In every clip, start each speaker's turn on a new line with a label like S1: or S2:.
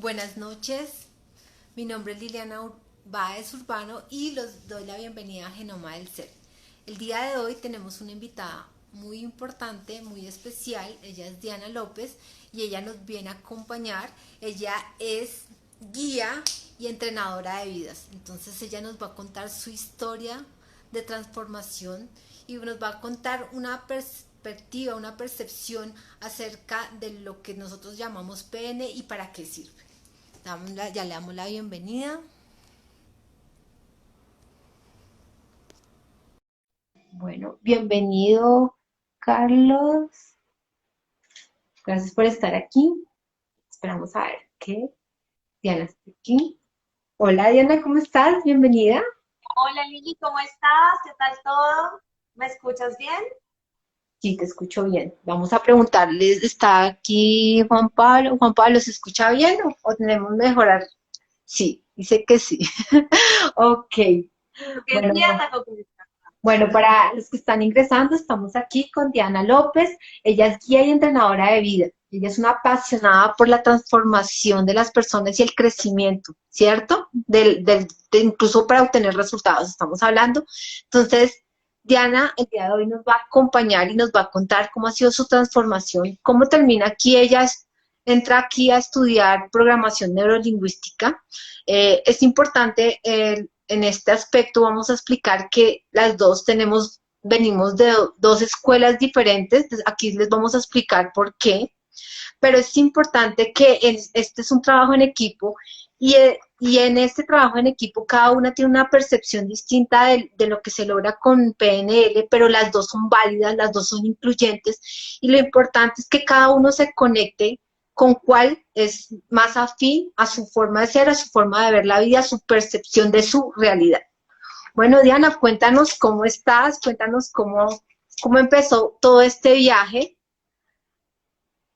S1: Buenas noches, mi nombre es Liliana Báez Urbano y los doy la bienvenida a Genoma del Ser. El día de hoy tenemos una invitada muy importante, muy especial. Ella es Diana López y ella nos viene a acompañar. Ella es guía y entrenadora de vidas. Entonces ella nos va a contar su historia de transformación y nos va a contar una perspectiva, una percepción acerca de lo que nosotros llamamos PN y para qué sirve. Ya le damos la bienvenida. Bueno, bienvenido, Carlos. Gracias por estar aquí. Esperamos a ver qué Diana está aquí. Hola, Diana, ¿cómo estás? Bienvenida.
S2: Hola Lili, ¿cómo estás? ¿Qué tal todo? ¿Me escuchas bien?
S1: Sí, te escucho bien. Vamos a preguntarles, ¿está aquí Juan Pablo? Juan Pablo, ¿se escucha bien o tenemos que mejorar? Sí, dice que sí. Ok.
S2: Porque sí
S1: Bueno,
S2: atacó con esta.
S1: Bueno, para los que están ingresando, estamos aquí con Diana López. Ella es guía y entrenadora de vida. Ella es una apasionada por la transformación de las personas y el crecimiento, ¿cierto? Incluso para obtener resultados, estamos hablando. Entonces, Diana, el día de hoy nos va a acompañar y nos va a contar cómo ha sido su transformación, cómo termina aquí. Entra aquí a estudiar programación neurolingüística. Es importante en este aspecto, vamos a explicar que las dos venimos de dos escuelas diferentes. Aquí les vamos a explicar por qué, pero es importante que este es un trabajo en equipo y en este trabajo en equipo cada una tiene una percepción distinta de lo que se logra con PNL, pero las dos son válidas, las dos son incluyentes y lo importante es que cada uno se conecte con cuál es más afín a su forma de ser, a su forma de ver la vida, a su percepción de su realidad. Bueno, Diana, cuéntanos cómo estás, cuéntanos cómo empezó todo este viaje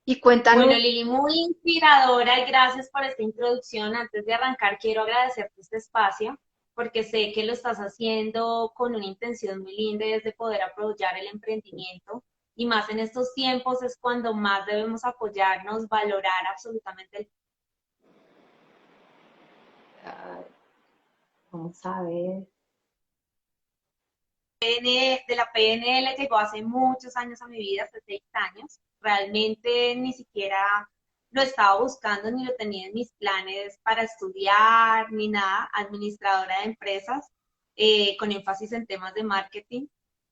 S1: y
S2: Bueno,
S1: cuéntanos.
S2: Lili, muy inspiradora y gracias por esta introducción. Antes de arrancar, quiero agradecerte este espacio porque sé que lo estás haciendo con una intención muy linda y es de poder apoyar el emprendimiento. Y más en estos tiempos es cuando más debemos apoyarnos, valorar absolutamente el
S1: Vamos a ver.
S2: de la PNL llegó hace muchos años a mi vida, hace 6 años. Realmente ni siquiera lo estaba buscando ni lo tenía en mis planes para estudiar ni nada, administradora de empresas, con énfasis en temas de marketing.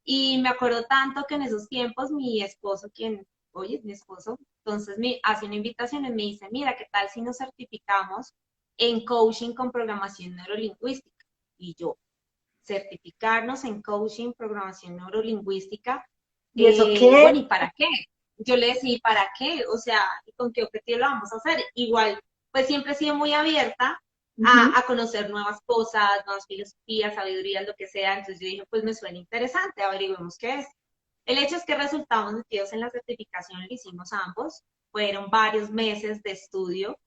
S2: Y me acuerdo tanto que en esos tiempos mi esposo, quien hoy es mi esposo, entonces me hace una invitación y me dice, mira, ¿qué tal si nos certificamos en coaching con programación neurolingüística? Y yo, certificarnos en coaching, programación neurolingüística.
S1: ¿Y eso
S2: Bueno,
S1: qué?
S2: ¿y para qué? Yo le decía, ¿y para qué? O sea, ¿y con qué objetivo lo vamos a hacer? Igual, pues siempre he sido muy abierta
S1: Ujú.
S2: a conocer nuevas cosas, nuevas filosofías, sabidurías, lo que sea. Entonces yo dije, pues me suena interesante, averigüemos qué es. El hecho es que resultamos metidos en la certificación, lo hicimos ambos. Fueron varios meses de estudio,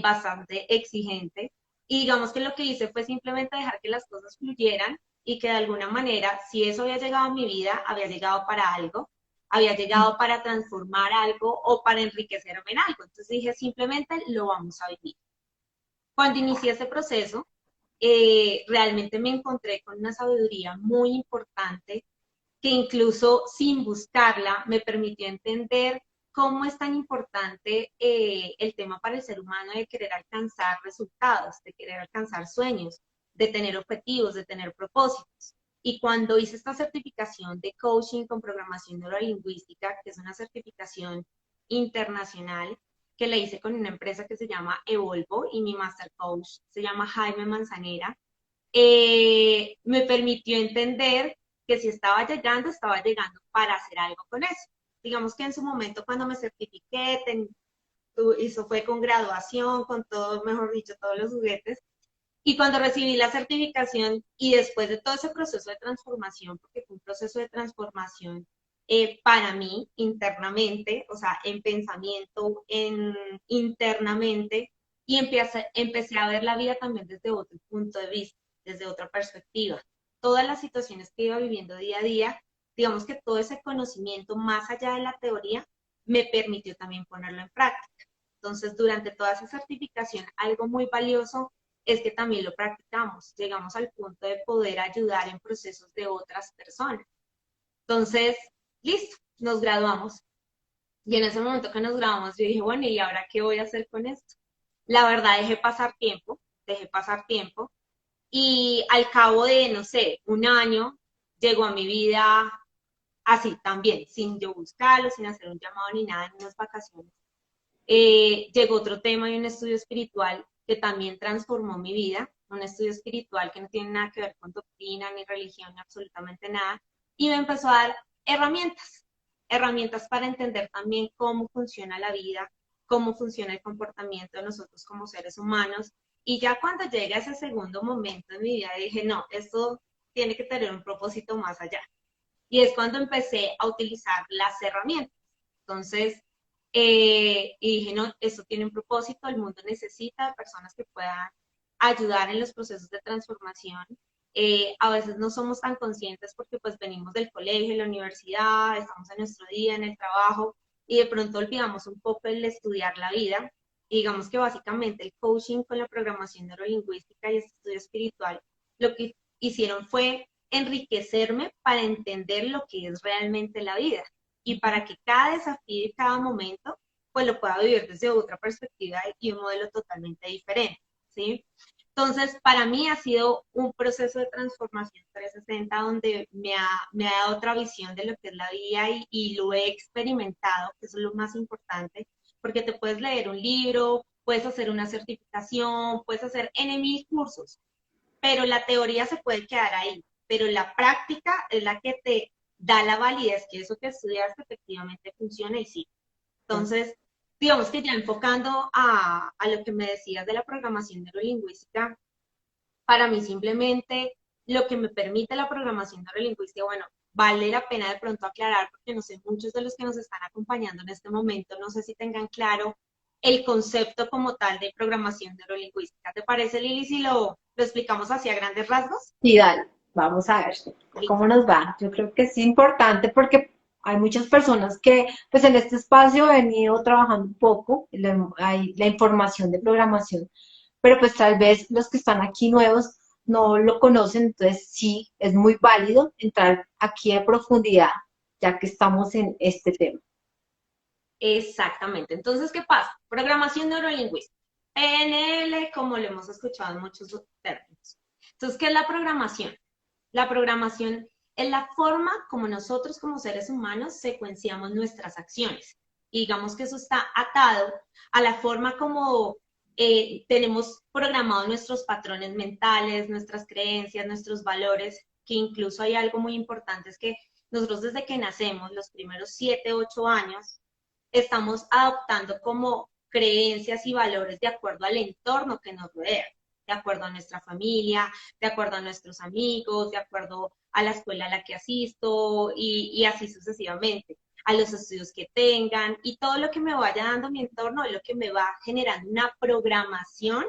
S2: bastante exigente. Y digamos que lo que hice fue simplemente dejar que las cosas fluyeran y que de alguna manera, si eso había llegado a mi vida, había llegado para algo, había llegado para transformar algo o para enriquecerme en algo. Entonces dije, simplemente lo vamos a vivir. Cuando inicié ese proceso, realmente me encontré con una sabiduría muy importante que incluso sin buscarla me permitió entender cómo es tan importante el tema para el ser humano de querer alcanzar resultados, de querer alcanzar sueños, de tener objetivos, de tener propósitos. Y cuando hice esta certificación de coaching con programación neurolingüística, que es una certificación internacional, que la hice con una empresa que se llama Evolvo y mi master coach se llama Jaime Manzanera, me permitió entender que si estaba llegando para hacer algo con eso. Digamos que en su momento cuando me certifiqué, eso fue con graduación, con todo, mejor dicho, todos los juguetes. Y cuando recibí la certificación y después de todo ese proceso de transformación, porque fue un proceso de transformación para mí internamente, o sea, en pensamiento, internamente, y empecé a ver la vida también desde otro punto de vista, desde otra perspectiva. Todas las situaciones que iba viviendo día a día, digamos que todo ese conocimiento más allá de la teoría, me permitió también ponerlo en práctica. Entonces, durante toda esa certificación, algo muy valioso es que también lo practicamos. Llegamos al punto de poder ayudar en procesos de otras personas. Entonces, listo, nos graduamos. Y en ese momento que nos graduamos, yo dije, bueno, ¿y ahora qué voy a hacer con esto? La verdad, dejé pasar tiempo. Y al cabo de, no sé, un año, llegó a mi vida así también, sin yo buscarlo, sin hacer un llamado ni nada en unas vacaciones. Llegó otro tema y un estudio espiritual que también transformó mi vida, un estudio espiritual que no tiene nada que ver con doctrina, ni religión, ni absolutamente nada, y me empezó a dar herramientas, herramientas para entender también cómo funciona la vida, cómo funciona el comportamiento de nosotros como seres humanos, y ya cuando llega ese segundo momento en mi vida dije, no, esto tiene que tener un propósito más allá. Y es cuando empecé a utilizar las herramientas. Entonces, y dije, no, esto tiene un propósito, el mundo necesita de personas que puedan ayudar en los procesos de transformación. A veces no somos tan conscientes porque pues venimos del colegio, la universidad, estamos en nuestro día, en el trabajo, y de pronto olvidamos un poco el estudiar la vida. Y digamos que básicamente el coaching con la programación neurolingüística y el estudio espiritual, lo que hicieron fue enriquecerme para entender lo que es realmente la vida y para que cada desafío y cada momento pues lo pueda vivir desde otra perspectiva y un modelo totalmente diferente, ¿sí? Entonces, para mí ha sido un proceso de transformación 360 donde me ha dado otra visión de lo que es la vida y lo he experimentado, que eso es lo más importante, porque te puedes leer un libro, puedes hacer una certificación, puedes hacer N mil cursos, pero la teoría se puede quedar ahí, pero la práctica es la que te da la validez que eso que estudiaste efectivamente funciona y sí. Entonces, digamos que ya enfocando a lo que me decías de la programación neurolingüística, para mí simplemente lo que me permite la programación neurolingüística, bueno, vale la pena de pronto aclarar, porque no sé, muchos de los que nos están acompañando en este momento, no sé si tengan claro el concepto como tal de programación neurolingüística. ¿Te parece, Lili, si lo explicamos así a grandes rasgos?
S1: Y dale, vamos a ver cómo
S2: Listo.
S1: nos va. Yo creo que es importante porque hay muchas personas que, pues en este espacio he venido trabajando un poco, hay la información de programación, pero pues tal vez los que están aquí nuevos no lo conocen, entonces sí, es muy válido entrar aquí a profundidad, ya que estamos en este tema.
S2: Exactamente. Entonces, ¿qué pasa? Programación neurolingüística. PNL, como lo hemos escuchado en muchos términos. Entonces, ¿qué es la programación? La programación es la forma como nosotros como seres humanos secuenciamos nuestras acciones. Y digamos que eso está atado a la forma como tenemos programados nuestros patrones mentales, nuestras creencias, nuestros valores, que incluso hay algo muy importante, es que nosotros desde que nacemos, los primeros 7, 8 años, estamos adoptando como creencias y valores de acuerdo al entorno que nos rodea, de acuerdo a nuestra familia, de acuerdo a nuestros amigos, de acuerdo a la escuela a la que asisto y así sucesivamente, a los estudios que tengan y todo lo que me vaya dando mi entorno es lo que me va generando una programación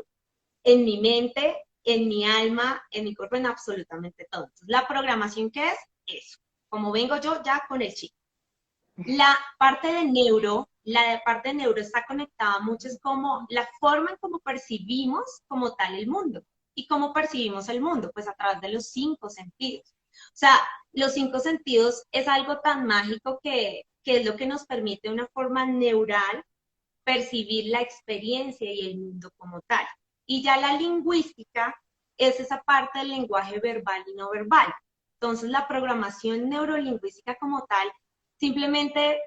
S2: en mi mente, en mi alma, en mi cuerpo, en absolutamente todo. Entonces, la programación, ¿qué es? Eso. Como vengo yo ya con el chip. La parte de neuro está conectada mucho, es como la forma en cómo percibimos como tal el mundo. ¿Y cómo percibimos el mundo? Pues a través de los 5 sentidos. O sea, los 5 sentidos es algo tan mágico que es lo que nos permite de una forma neural percibir la experiencia y el mundo como tal. Y ya la lingüística es esa parte del lenguaje verbal y no verbal. Entonces, la programación neurolingüística como tal simplemente,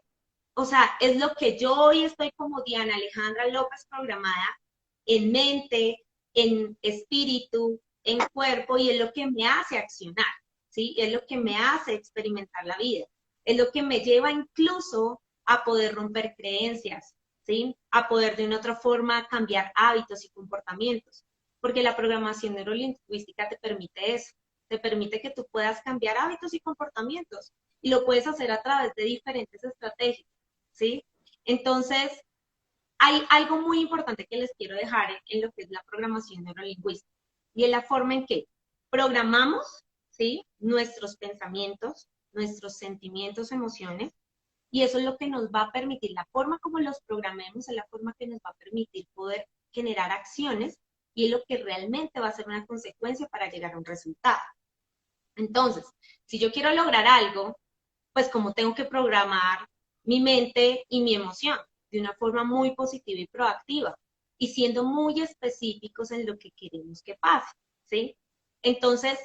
S2: o sea, es lo que yo hoy estoy como Diana Alejandra López programada en mente, en espíritu, en cuerpo, y es lo que me hace accionar, ¿sí? Es lo que me hace experimentar la vida. Es lo que me lleva incluso a poder romper creencias, ¿sí? A poder de una otra forma cambiar hábitos y comportamientos. Porque la programación neurolingüística te permite eso, te permite que tú puedas cambiar hábitos y comportamientos. Y lo puedes hacer a través de diferentes estrategias, ¿sí? Entonces, hay algo muy importante que les quiero dejar en lo que es la programación neurolingüística y es la forma en que programamos, ¿sí? Nuestros pensamientos, nuestros sentimientos, emociones Y eso es lo que nos va a permitir, la forma como los programemos es la forma que nos va a permitir poder generar acciones y es lo que realmente va a ser una consecuencia para llegar a un resultado. Entonces, si yo quiero lograr algo, pues como tengo que programar mi mente y mi emoción de una forma muy positiva y proactiva y siendo muy específicos en lo que queremos que pase, ¿sí? Entonces,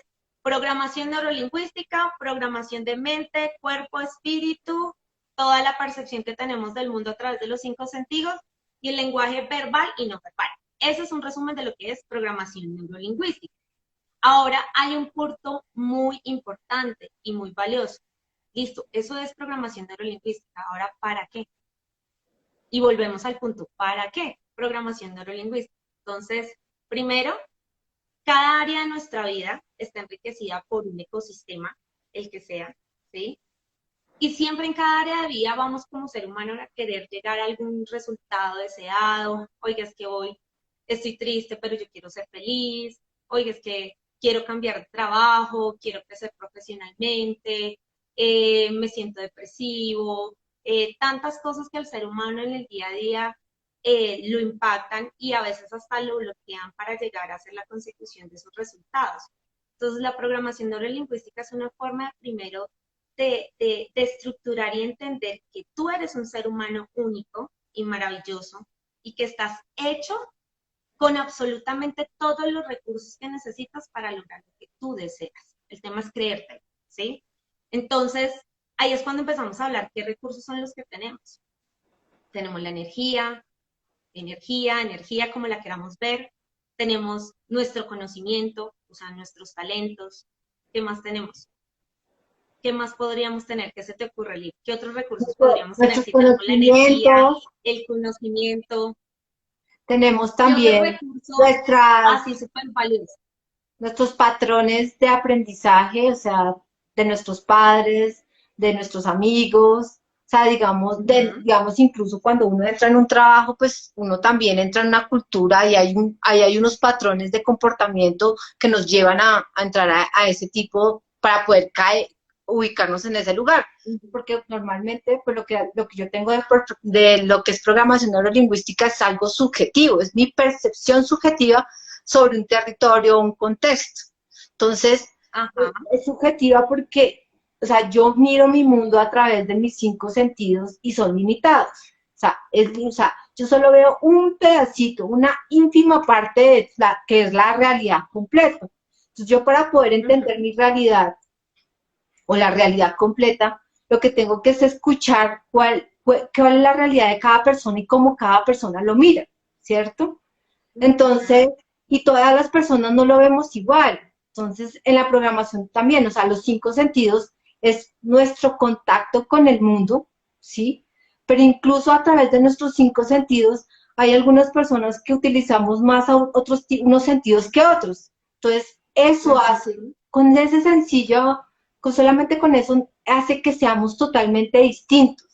S2: programación neurolingüística, programación de mente, cuerpo, espíritu, toda la percepción que tenemos del mundo a través de los 5 sentidos y el lenguaje verbal y no verbal. Ese es un resumen de lo que es programación neurolingüística. Ahora hay un punto muy importante y muy valioso. Listo, eso es programación neurolingüística. Ahora, ¿para qué? Y volvemos al punto, ¿para qué? Programación neurolingüística. Entonces, primero, cada área de nuestra vida está enriquecida por un ecosistema, el que sea, ¿sí? Y siempre en cada área de vida vamos como ser humano a querer llegar a algún resultado deseado. Oiga, es que hoy estoy triste, pero yo quiero ser feliz. Oiga, es que quiero cambiar de trabajo, quiero crecer profesionalmente, me siento depresivo. Tantas cosas que al ser humano en el día a día lo impactan y a veces hasta lo bloquean para llegar a ser la consecución de sus resultados. Entonces, la programación neurolingüística es una forma de primero de estructurar y entender que tú eres un ser humano único y maravilloso y que estás hecho con absolutamente todos los recursos que necesitas para lograr lo que tú deseas. El tema es creértelo, ¿sí? Entonces, ahí es cuando empezamos a hablar qué recursos son los que tenemos. Tenemos la energía como la queramos ver. Tenemos nuestro conocimiento, o sea, nuestros talentos. ¿Qué más tenemos? ¿Qué más podríamos tener? ¿Qué se te ocurre, Liv? ¿Qué otros recursos podríamos tener
S1: Nuestros
S2: si tenemos la energía,
S1: conocimientos,
S2: el conocimiento?
S1: tenemos
S2: ¿Qué otros
S1: también
S2: recursos
S1: nuestras
S2: así súper valiosos?
S1: nuestros patrones de aprendizaje, o sea, de nuestros padres, de nuestros amigos, o sea, digamos,
S2: Ujú.
S1: digamos, incluso cuando uno entra en un trabajo, pues uno también entra en una cultura y ahí hay unos patrones de comportamiento que nos llevan a entrar a ese tipo para poder ubicarnos en ese lugar. Porque normalmente, pues lo que yo tengo de lo que es programación neurolingüística es algo subjetivo, es mi percepción subjetiva sobre un territorio o un contexto. Entonces,
S2: Ajá.
S1: es subjetiva porque, o sea, yo miro mi mundo a través de mis 5 sentidos y son limitados. O sea, yo solo veo un pedacito, una ínfima parte de que es la realidad completa. Entonces, yo para poder entender
S2: Ujú.
S1: mi realidad o la realidad completa, lo que tengo que es escuchar cuál es la realidad de cada persona y cómo cada persona lo mira, ¿cierto? Entonces,
S2: Ujú.
S1: y todas las personas no lo vemos igual. Entonces, en la programación también, o sea, los 5 sentidos es nuestro contacto con el mundo, ¿sí? Pero incluso a través de nuestros 5 sentidos, hay algunas personas que utilizamos más unos sentidos que otros. Entonces, eso hace,
S2: Ujú.
S1: con ese sencillo, solamente con eso, hace que seamos totalmente distintos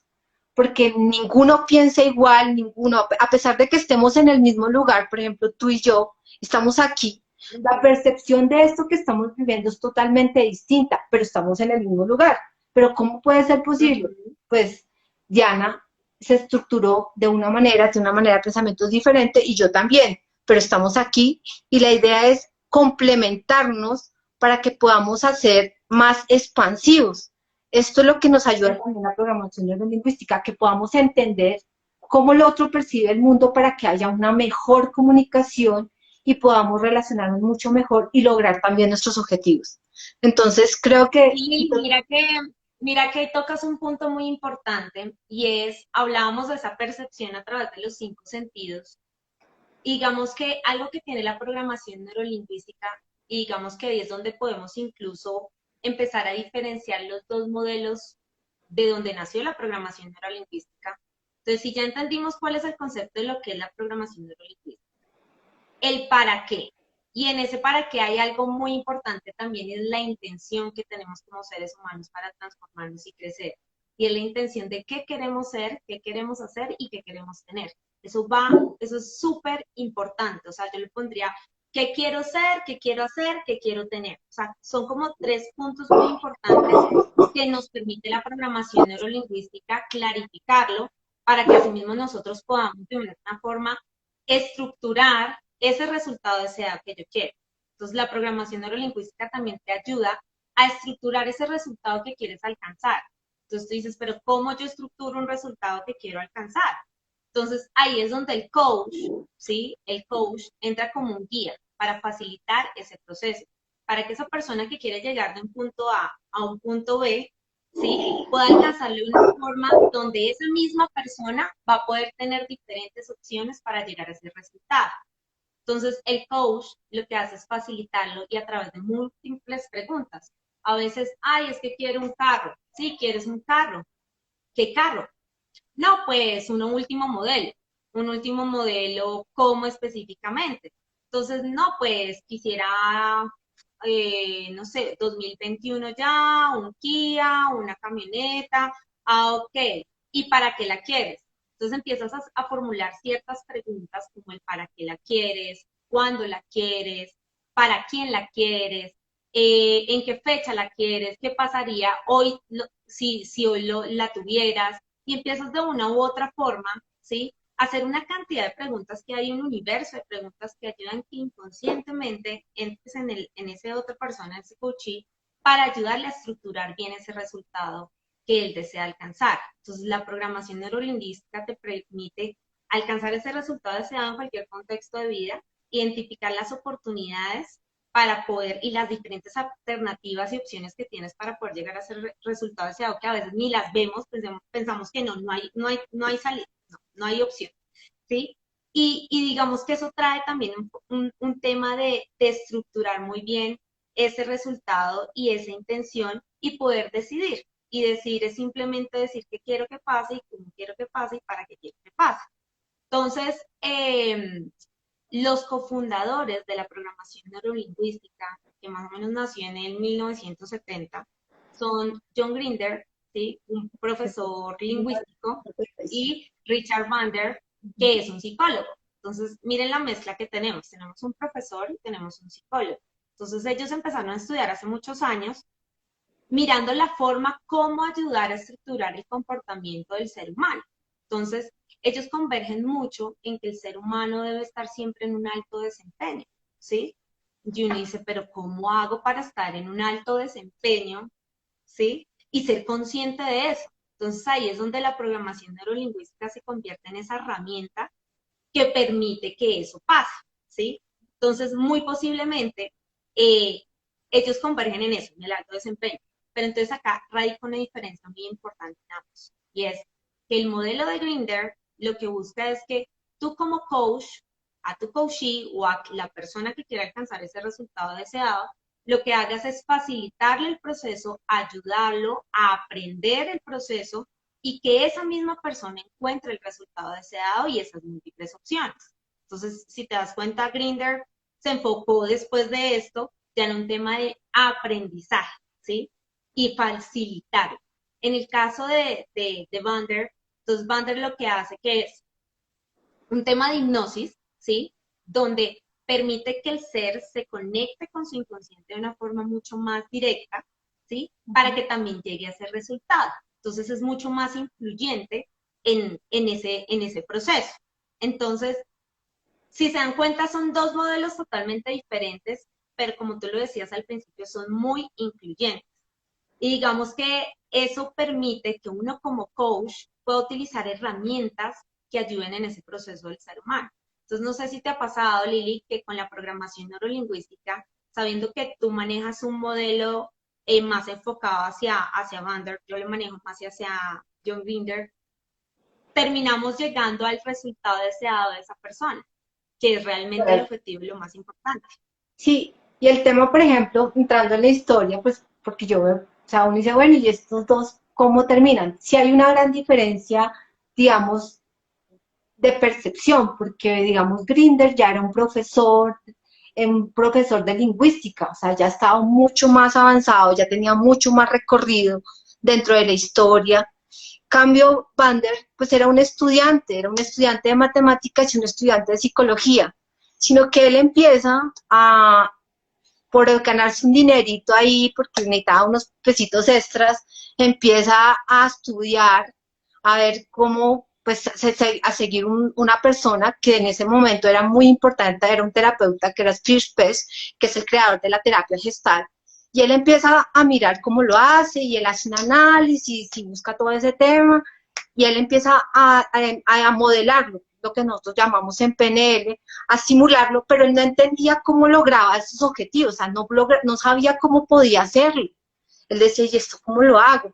S1: porque ninguno piensa igual, ninguno, a pesar de que estemos en el mismo lugar, por ejemplo, tú y yo, estamos aquí, la
S2: Ujú.
S1: percepción de esto que estamos viviendo es totalmente distinta, pero estamos en el mismo lugar. Pero ¿cómo puede ser posible?
S2: Ujú.
S1: Pues Diana se estructuró de una manera de pensamientos diferente y yo también, pero estamos aquí y la idea es complementarnos para que podamos hacer más expansivos. Esto es lo que nos ayuda también la programación neurolingüística, que podamos entender cómo el otro percibe el mundo para que haya una mejor comunicación y podamos relacionarnos mucho mejor y lograr también nuestros objetivos. Entonces, creo que...
S2: Sí, mira que tocas un punto muy importante y es, hablábamos de esa percepción a través de los 5 sentidos. Y digamos que algo que tiene la programación neurolingüística, y digamos que ahí es donde podemos incluso empezar a diferenciar los dos modelos de donde nació la programación neurolingüística. Entonces, si ya entendimos cuál es el concepto de lo que es la programación neurolingüística, el para qué. Y en ese para qué hay algo muy importante también, es la intención que tenemos como seres humanos para transformarnos y crecer. Y es la intención de qué queremos ser, qué queremos hacer y qué queremos tener. Eso es súper importante. O sea, yo le pondría ¿Qué quiero ser? ¿Qué quiero hacer? ¿Qué quiero tener? O sea, son como tres puntos muy importantes que nos permite la programación neurolingüística clarificarlo para que asimismo nosotros podamos de una forma estructurar ese resultado deseado que yo quiero. Entonces, la programación neurolingüística también te ayuda a estructurar ese resultado que quieres alcanzar. Entonces tú dices, pero ¿cómo yo estructuro un resultado que quiero alcanzar? Entonces, ahí es donde el coach, ¿sí? El coach entra como un guía para facilitar ese proceso, para que esa persona que quiere llegar de un punto A un punto B, ¿sí? Pueda alcanzarlo de una forma donde esa misma persona va a poder tener diferentes opciones para llegar a ese resultado. Entonces, el coach lo que hace es facilitarlo y a través de múltiples preguntas. A veces, ay, es que quiero un carro. Sí, quieres un carro. ¿Qué carro? No, pues un último modelo. Un último modelo, ¿cómo específicamente? Entonces, no, pues quisiera, no sé, 2021 ya, un Kia, una camioneta. Ah, ok. ¿Y para qué la quieres? Entonces empiezas a formular ciertas preguntas como el para qué la quieres, cuándo la quieres, para quién la quieres, en qué fecha la quieres, qué pasaría hoy si hoy la tuvieras, y empiezas de una u otra forma, ¿sí? A hacer una cantidad de preguntas que hay un universo de preguntas que ayudan que inconscientemente entres en ese otra persona, en ese coachee, para ayudarle a estructurar bien ese resultado que él desea alcanzar. Entonces, la programación neurolingüística te permite alcanzar ese resultado deseado en cualquier contexto de vida, identificar las oportunidades para poder y las diferentes alternativas y opciones que tienes para poder llegar a ese resultado deseado, que a veces ni las vemos, pensamos que no hay salida, no hay opción, ¿sí? Y digamos que eso trae también un tema de estructurar muy bien ese resultado y esa intención y poder decidir. Y decir es simplemente decir qué quiero que pase y cómo quiero que pase y para qué quiero que pase. Entonces, los cofundadores de la programación neurolingüística, que más o menos nació en el 1970, son John Grinder, ¿sí? Un profesor lingüístico, y Richard Bandler, que es un psicólogo. Entonces, miren la mezcla que tenemos. Tenemos un profesor y tenemos un psicólogo. Entonces, ellos empezaron a estudiar hace muchos años mirando la forma cómo ayudar a estructurar el comportamiento del ser humano. Entonces, ellos convergen mucho en que el ser humano debe estar siempre en un alto desempeño, ¿sí? Y uno dice, pero ¿cómo hago para estar en un alto desempeño, ¿sí? Y ser consciente de eso. Entonces, ahí es donde la programación neurolingüística se convierte en esa herramienta que permite que eso pase, ¿sí? Entonces, muy posiblemente, eh, ellos convergen en eso, en el alto desempeño. Pero entonces acá radica una diferencia muy importante en ambos, y es que el modelo de Grinder lo que busca es que tú como coach, a tu coachee o a la persona que quiera alcanzar ese resultado deseado, lo que hagas es facilitarle el proceso, ayudarlo a aprender el proceso y que esa misma persona encuentre el resultado deseado y esas múltiples opciones. Entonces, si te das cuenta, Grinder se enfocó después de esto ya en un tema de aprendizaje, ¿sí? Y facilitarlo. En el caso de Bandler, entonces Bandler lo que hace que es un tema de hipnosis, ¿sí? Donde permite que el ser se conecte con su inconsciente de una forma mucho más directa, ¿sí? Para que también llegue a ese resultado. Entonces es mucho más influyente en ese proceso. Entonces, si se dan cuenta, son dos modelos totalmente diferentes, pero como tú lo decías al principio, son muy incluyentes. Y digamos que eso permite que uno como coach pueda utilizar herramientas que ayuden en ese proceso del ser humano. Entonces, no sé si te ha pasado, Lili, que con la programación neurolingüística, sabiendo que tú manejas un modelo más enfocado hacia Bandler, yo lo manejo más hacia John Grinder, terminamos llegando al resultado deseado de esa persona, que es realmente el objetivo y lo más importante.
S1: Sí, y el tema, por ejemplo, entrando en la historia, pues, porque yo veo, o sea, uno dice, bueno, ¿y estos dos cómo terminan? Si hay una gran diferencia, digamos, de percepción, porque, digamos, Grinder ya era un profesor de lingüística, o sea, ya estaba mucho más avanzado, ya tenía mucho más recorrido dentro de la historia. Cambio, Bander, pues era un estudiante de matemáticas y un estudiante de psicología. sino que él empieza a, por ganarse un dinerito ahí, porque necesitaba unos pesitos extras, empieza a estudiar, a ver cómo, pues, a seguir una persona que en ese momento era muy importante, era un terapeuta que era Steve Pearce, que es el creador de la terapia gestal, y él empieza a mirar cómo lo hace, y él hace un análisis y busca todo ese tema, y él empieza a modelarlo, lo que nosotros llamamos en PNL, a simularlo, pero él no entendía cómo lograba esos objetivos, o sea, no sabía cómo podía hacerlo. Él decía, ¿y esto cómo lo hago?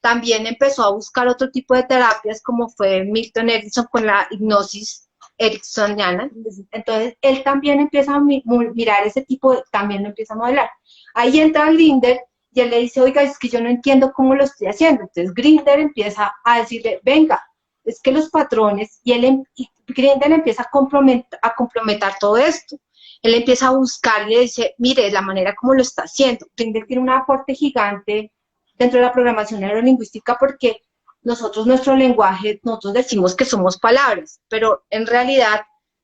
S1: También empezó a buscar otro tipo de terapias, como fue Milton Erickson con la hipnosis ericksoniana. Entonces, él también empieza a mirar ese tipo, también lo empieza a modelar. Ahí entra Grinder y él le dice, oiga, es que yo no entiendo cómo lo estoy haciendo. Entonces, Grinder empieza a decirle, venga, es que los patrones, y Grinder empieza a complementar todo esto. Él empieza a buscar y le dice, mire, la manera como lo está haciendo. Grinder tiene un aporte gigante dentro de la programación neurolingüística porque nuestro lenguaje, nosotros decimos que somos palabras, pero en realidad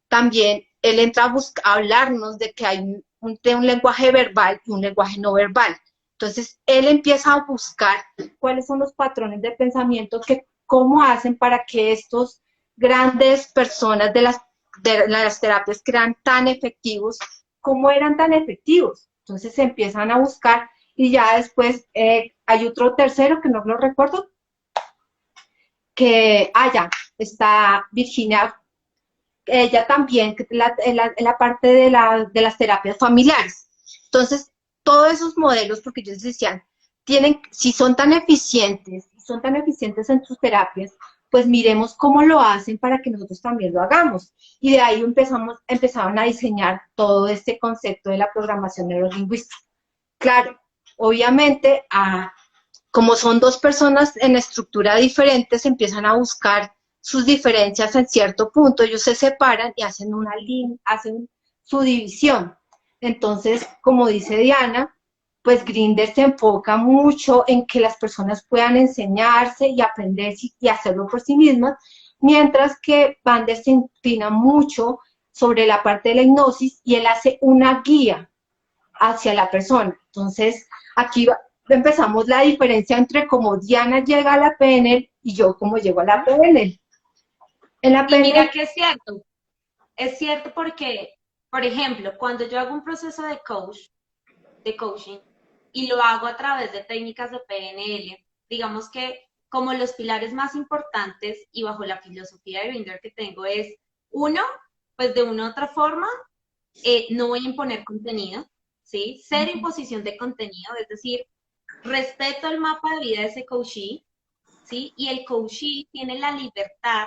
S1: también él entra a hablarnos de que hay un lenguaje verbal y un lenguaje no verbal. Entonces, él empieza a buscar cuáles son los patrones de pensamiento, cómo hacen para que estos grandes personas de las terapias que eran tan efectivos, cómo eran tan efectivos. Entonces, se empiezan a buscar y ya después hay otro tercero que no lo recuerdo, que ya está Virginia, ella también, que en la parte de las terapias familiares. Entonces, todos esos modelos, porque ellos decían, si son tan eficientes en sus terapias, pues miremos cómo lo hacen para que nosotros también lo hagamos. Y de ahí empezaron a diseñar todo este concepto de la programación neurolingüística. Claro, obviamente, como son dos personas en estructura diferentes, empiezan a buscar sus diferencias en cierto punto, ellos se separan y hacen hacen su división. Entonces, como dice Diana, pues Grinder se enfoca mucho en que las personas puedan enseñarse y aprender y hacerlo por sí mismas, mientras que Bandler se inclina mucho sobre la parte de la hipnosis y él hace una guía hacia la persona. Entonces, aquí empezamos la diferencia entre cómo Diana llega a la PNL y yo cómo llego a la PNL. En la
S2: Y mira
S1: PNL,
S2: que es cierto porque, por ejemplo, cuando yo hago un proceso de coaching, y lo hago a través de técnicas de PNL, digamos que como los pilares más importantes y bajo la filosofía de Binder que tengo es, uno, pues de una u otra forma, no voy a imponer contenido, ¿sí? Cero imposición de contenido, es decir, respeto el mapa de vida de ese coachee, ¿sí? Y el coachee tiene la libertad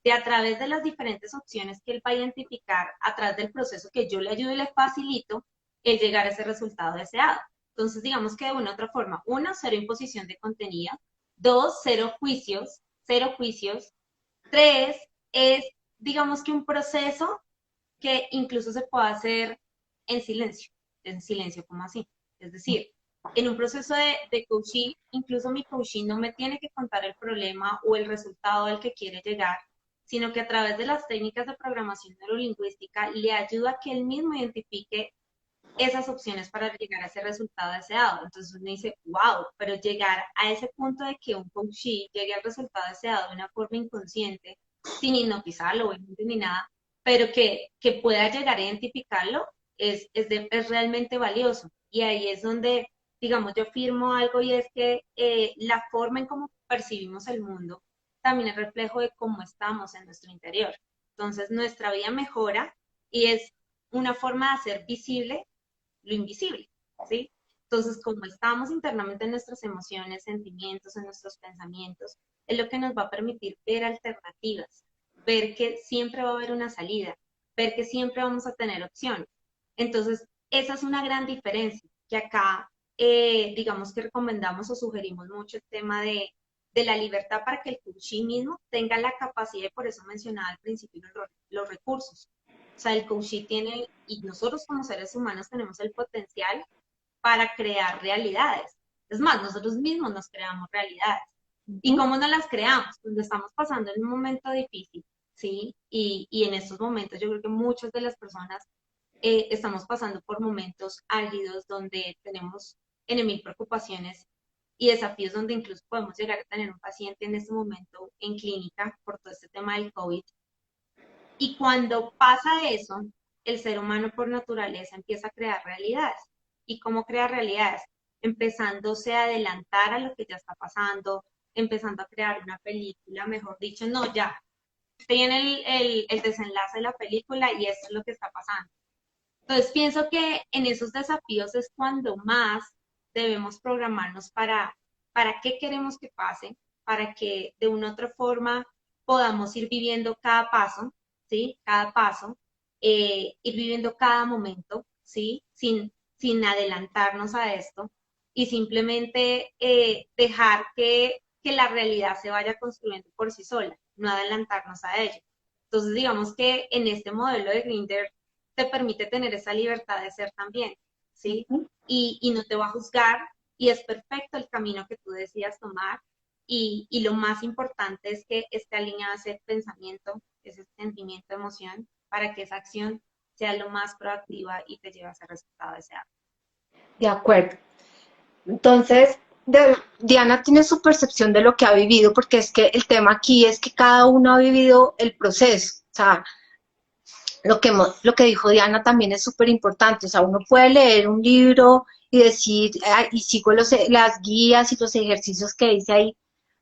S2: de a través de las diferentes opciones que él va a identificar, a través del proceso que yo le ayudo y le facilito, el llegar a ese resultado deseado. Entonces, digamos que de una u otra forma, uno, cero imposición de contenido, dos, cero juicios, cero juicios, tres, es, digamos que un proceso que incluso se puede hacer en silencio, como así. Es decir, en un proceso de coaching, incluso mi coaching no me tiene que contar el problema o el resultado al que quiere llegar, sino que a través de las técnicas de programación neurolingüística le ayuda a que él mismo identifique esas opciones para llegar a ese resultado deseado. Entonces uno dice, wow, pero llegar a ese punto de que un coachee llegue al resultado deseado de una forma inconsciente, sin hipnotizarlo obviamente, ni nada, pero que pueda llegar a identificarlo, es realmente valioso. Y ahí es donde, digamos, yo firmo algo y es que la forma en cómo percibimos el mundo también es reflejo de cómo estamos en nuestro interior. Entonces nuestra vida mejora y es una forma de hacer visible lo invisible, ¿sí? Entonces, como estamos internamente en nuestras emociones, sentimientos, en nuestros pensamientos, es lo que nos va a permitir ver alternativas, ver que siempre va a haber una salida, ver que siempre vamos a tener opciones. Entonces, esa es una gran diferencia, que acá, digamos que recomendamos o sugerimos mucho el tema de la libertad para que el coaching mismo tenga la capacidad, y por eso mencionaba al principio los recursos. O sea, el coaching tiene, y nosotros como seres humanos tenemos el potencial para crear realidades. Es más, nosotros mismos nos creamos realidades. ¿Y cómo nos las creamos? Cuando estamos pasando en un momento difícil, ¿sí? Y en estos momentos yo creo que muchas de las personas estamos pasando por momentos álgidos donde tenemos en mil preocupaciones y desafíos donde incluso podemos llegar a tener un paciente en este momento en clínica por todo este tema del COVID. Y cuando pasa eso, el ser humano por naturaleza empieza a crear realidades. ¿Y cómo crea realidades? Empezándose a adelantar a lo que ya está pasando, empezando a crear una película, mejor dicho, no, ya, tiene el desenlace de la película y esto es lo que está pasando. Entonces pienso que en esos desafíos es cuando más debemos programarnos para qué queremos que pase, para que de una u otra forma podamos ir viviendo cada paso, ¿sí? Cada paso, ir viviendo cada momento, ¿sí? Sin adelantarnos a esto y simplemente dejar que la realidad se vaya construyendo por sí sola, no adelantarnos a ello. Entonces, digamos que en este modelo de Grindr te permite tener esa libertad de ser también, ¿sí? Y no te va a juzgar y es perfecto el camino que tú decidas tomar y lo más importante es que esté alineado ese pensamiento, ese sentimiento, emoción, para que esa acción sea lo más proactiva y te lleve a ese resultado deseado.
S1: De acuerdo. Entonces, Diana tiene su percepción de lo que ha vivido, porque es que el tema aquí es que cada uno ha vivido el proceso. O sea, lo que dijo Diana también es súper importante. O sea, uno puede leer un libro y decir, y sigo las guías y los ejercicios que dice ahí,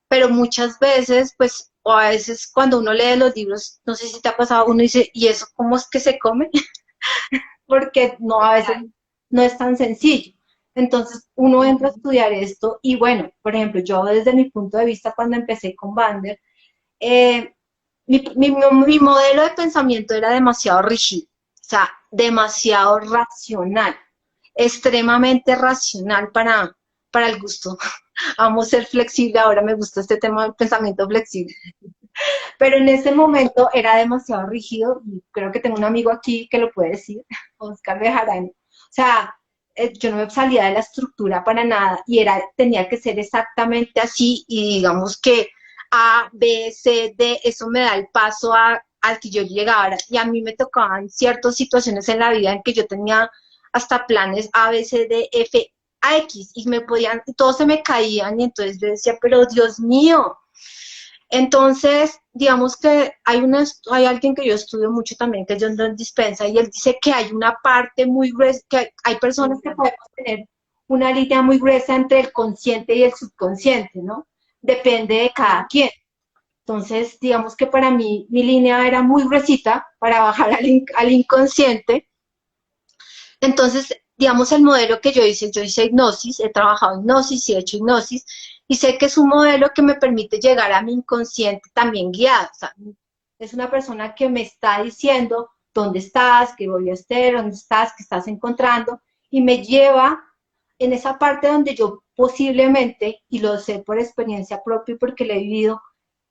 S1: pero muchas veces, pues, o a veces cuando uno lee los libros, no sé si te ha pasado, uno dice, ¿y eso cómo es que se come? Porque no, a veces no es tan sencillo. Entonces, uno entra a estudiar esto y bueno, por ejemplo, yo desde mi punto de vista cuando empecé con Bander, eh, mi modelo de pensamiento era demasiado rígido, o sea, demasiado racional, extremadamente racional para el gusto. Vamos a ser flexible, ahora me gusta este tema del pensamiento flexible. Pero en ese momento era demasiado rígido y creo que tengo un amigo aquí que lo puede decir, Oscar Bejarano. O sea, yo no me salía de la estructura para nada y tenía que ser exactamente así y digamos que A, B, C, D, eso me da el paso al que yo llegara. Y a mí me tocaban ciertas situaciones en la vida en que yo tenía hasta planes A, B, C, D, F, A, X y todos se me caían y entonces yo decía, pero Dios mío, entonces, digamos que hay alguien que yo estudio mucho también, que es John Dispenza, y él dice que hay una parte muy gruesa, que hay personas que podemos tener una línea muy gruesa entre el consciente y el subconsciente, ¿no? Depende de cada quien. Entonces, digamos que para mí mi línea era muy gruesita para bajar al inconsciente. Entonces, digamos, el modelo que yo hice hipnosis, he trabajado hipnosis y he hecho hipnosis, y sé que es un modelo que me permite llegar a mi inconsciente también guiado. O sea, es una persona que me está diciendo dónde estás, qué voy a hacer, dónde estás, qué estás encontrando, y me lleva en esa parte donde yo posiblemente, y lo sé por experiencia propia y porque lo he vivido,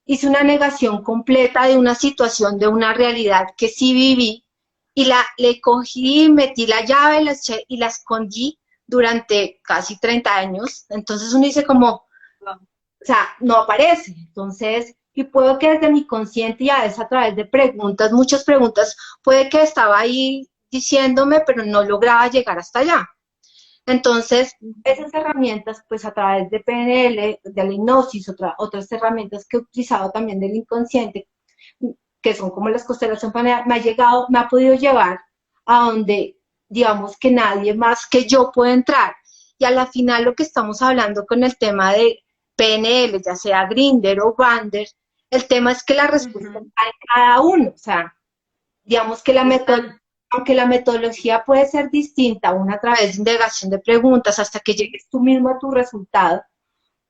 S1: hice una negación completa de una situación, de una realidad que sí viví, y le cogí, metí la llave y la escondí durante casi 30 años. Entonces uno dice como, o sea, no aparece. Entonces, y puedo que desde mi consciente y a veces a través de preguntas, muchas preguntas, puede que estaba ahí diciéndome, pero no lograba llegar hasta allá. Entonces, esas herramientas, pues a través de PNL, de la hipnosis, otras herramientas que he utilizado también del inconsciente, que son como las constelaciones familiares, me ha podido llevar a donde, digamos, que nadie más que yo puede entrar. Y a la final lo que estamos hablando con el tema de PNL, ya sea Grindr o Bander, el tema es que la respuesta está en cada uno. O sea, digamos que aunque la metodología puede ser distinta, una a través de indagación de preguntas hasta que llegues tú mismo a tu resultado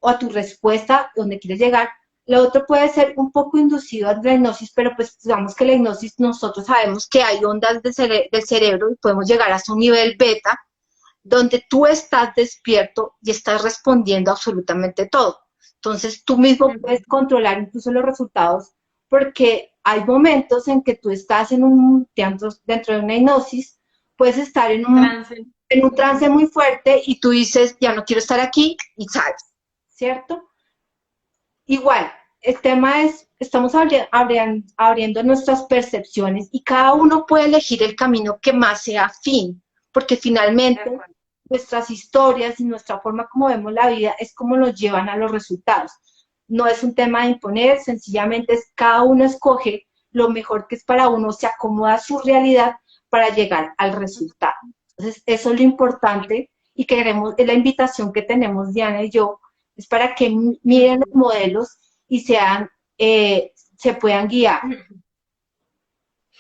S1: o a tu respuesta donde quieres llegar, lo otro puede ser un poco inducido a la hipnosis, pero pues digamos que la hipnosis nosotros sabemos que hay ondas del cerebro y podemos llegar hasta un nivel beta, donde tú estás despierto y estás respondiendo absolutamente todo. Entonces tú mismo puedes controlar incluso los resultados porque hay momentos en que tú estás dentro de una hipnosis, puedes estar en un trance muy fuerte y tú dices, ya no quiero estar aquí y sales, ¿cierto? Igual, el tema es estamos abriendo nuestras percepciones y cada uno puede elegir el camino que más sea afín, porque finalmente nuestras historias y nuestra forma como vemos la vida es como nos llevan a los resultados. No es un tema de imponer, sencillamente es cada uno escoge lo mejor que es para uno, se acomoda a su realidad para llegar al resultado. Entonces, eso es lo importante y queremos, es la invitación que tenemos Diana y yo, es para que miren los modelos y se puedan guiar.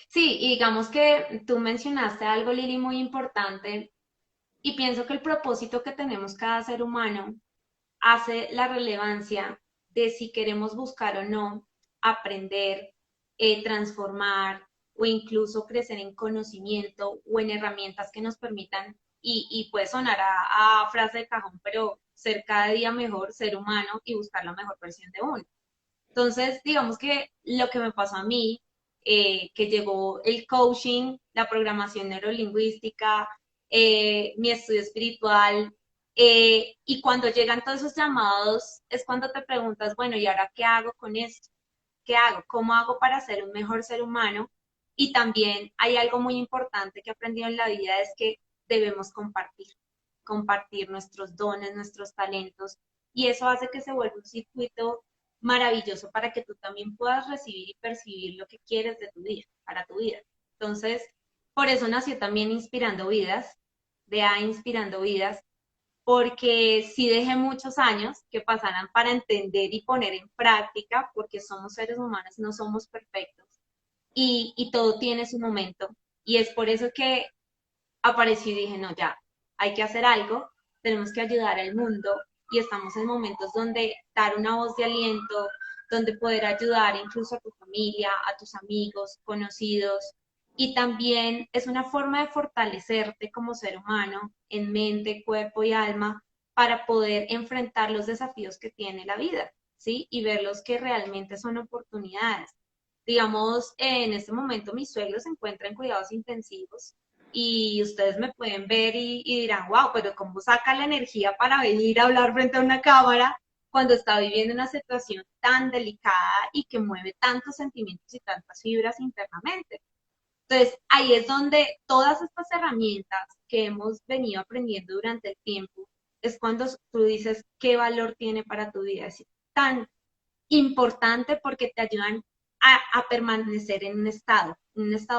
S2: Sí, y digamos que tú mencionaste algo, Lili, muy importante, y pienso que el propósito que tenemos cada ser humano hace la relevancia de si queremos buscar o no aprender, transformar o incluso crecer en conocimiento o en herramientas que nos permitan, y puede sonar a frase de cajón, pero ser cada día mejor ser humano y buscar la mejor versión de uno. Entonces, digamos que lo que me pasó a mí, que llegó el coaching, la programación neurolingüística, mi estudio espiritual, y cuando llegan todos esos llamados, es cuando te preguntas, bueno, ¿y ahora qué hago con esto? ¿Qué hago? ¿Cómo hago para ser un mejor ser humano? Y también hay algo muy importante que he aprendido en la vida, es que debemos compartir nuestros dones, nuestros talentos, y eso hace que se vuelva un circuito maravilloso para que tú también puedas recibir y percibir lo que quieres de tu vida, para tu vida. Entonces, por eso nació también Inspirando Vidas, de A Inspirando Vidas, porque sí dejé muchos años que pasaran para entender y poner en práctica, porque somos seres humanos, no somos perfectos, y todo tiene su momento. Y es por eso que aparecí y dije, no, ya, hay que hacer algo, tenemos que ayudar al mundo y estamos en momentos donde dar una voz de aliento, donde poder ayudar incluso a tu familia, a tus amigos, conocidos. Y también es una forma de fortalecerte como ser humano en mente, cuerpo y alma para poder enfrentar los desafíos que tiene la vida, ¿sí? Y verlos que realmente son oportunidades. Digamos, en este momento mi suegro se encuentra en cuidados intensivos y ustedes me pueden ver y dirán, wow, pero ¿cómo saca la energía para venir a hablar frente a una cámara cuando está viviendo una situación tan delicada y que mueve tantos sentimientos y tantas fibras internamente? Entonces, ahí es donde todas estas herramientas que hemos venido aprendiendo durante el tiempo, es cuando tú dices qué valor tiene para tu vida. Es tan importante porque te ayudan a permanecer en un estado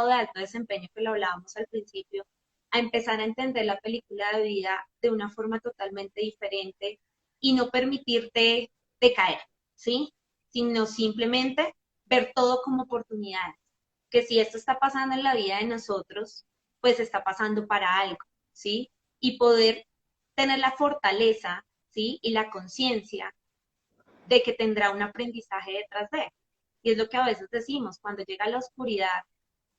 S2: de alto desempeño que lo hablábamos al principio, a empezar a entender la película de vida de una forma totalmente diferente y no permitirte decaer, ¿sí? Sino simplemente ver todo como oportunidades, que si esto está pasando en la vida de nosotros, pues está pasando para algo, ¿sí? Y poder tener la fortaleza, ¿sí? Y la conciencia de que tendrá un aprendizaje detrás de él. Y es lo que a veces decimos, cuando llega la oscuridad,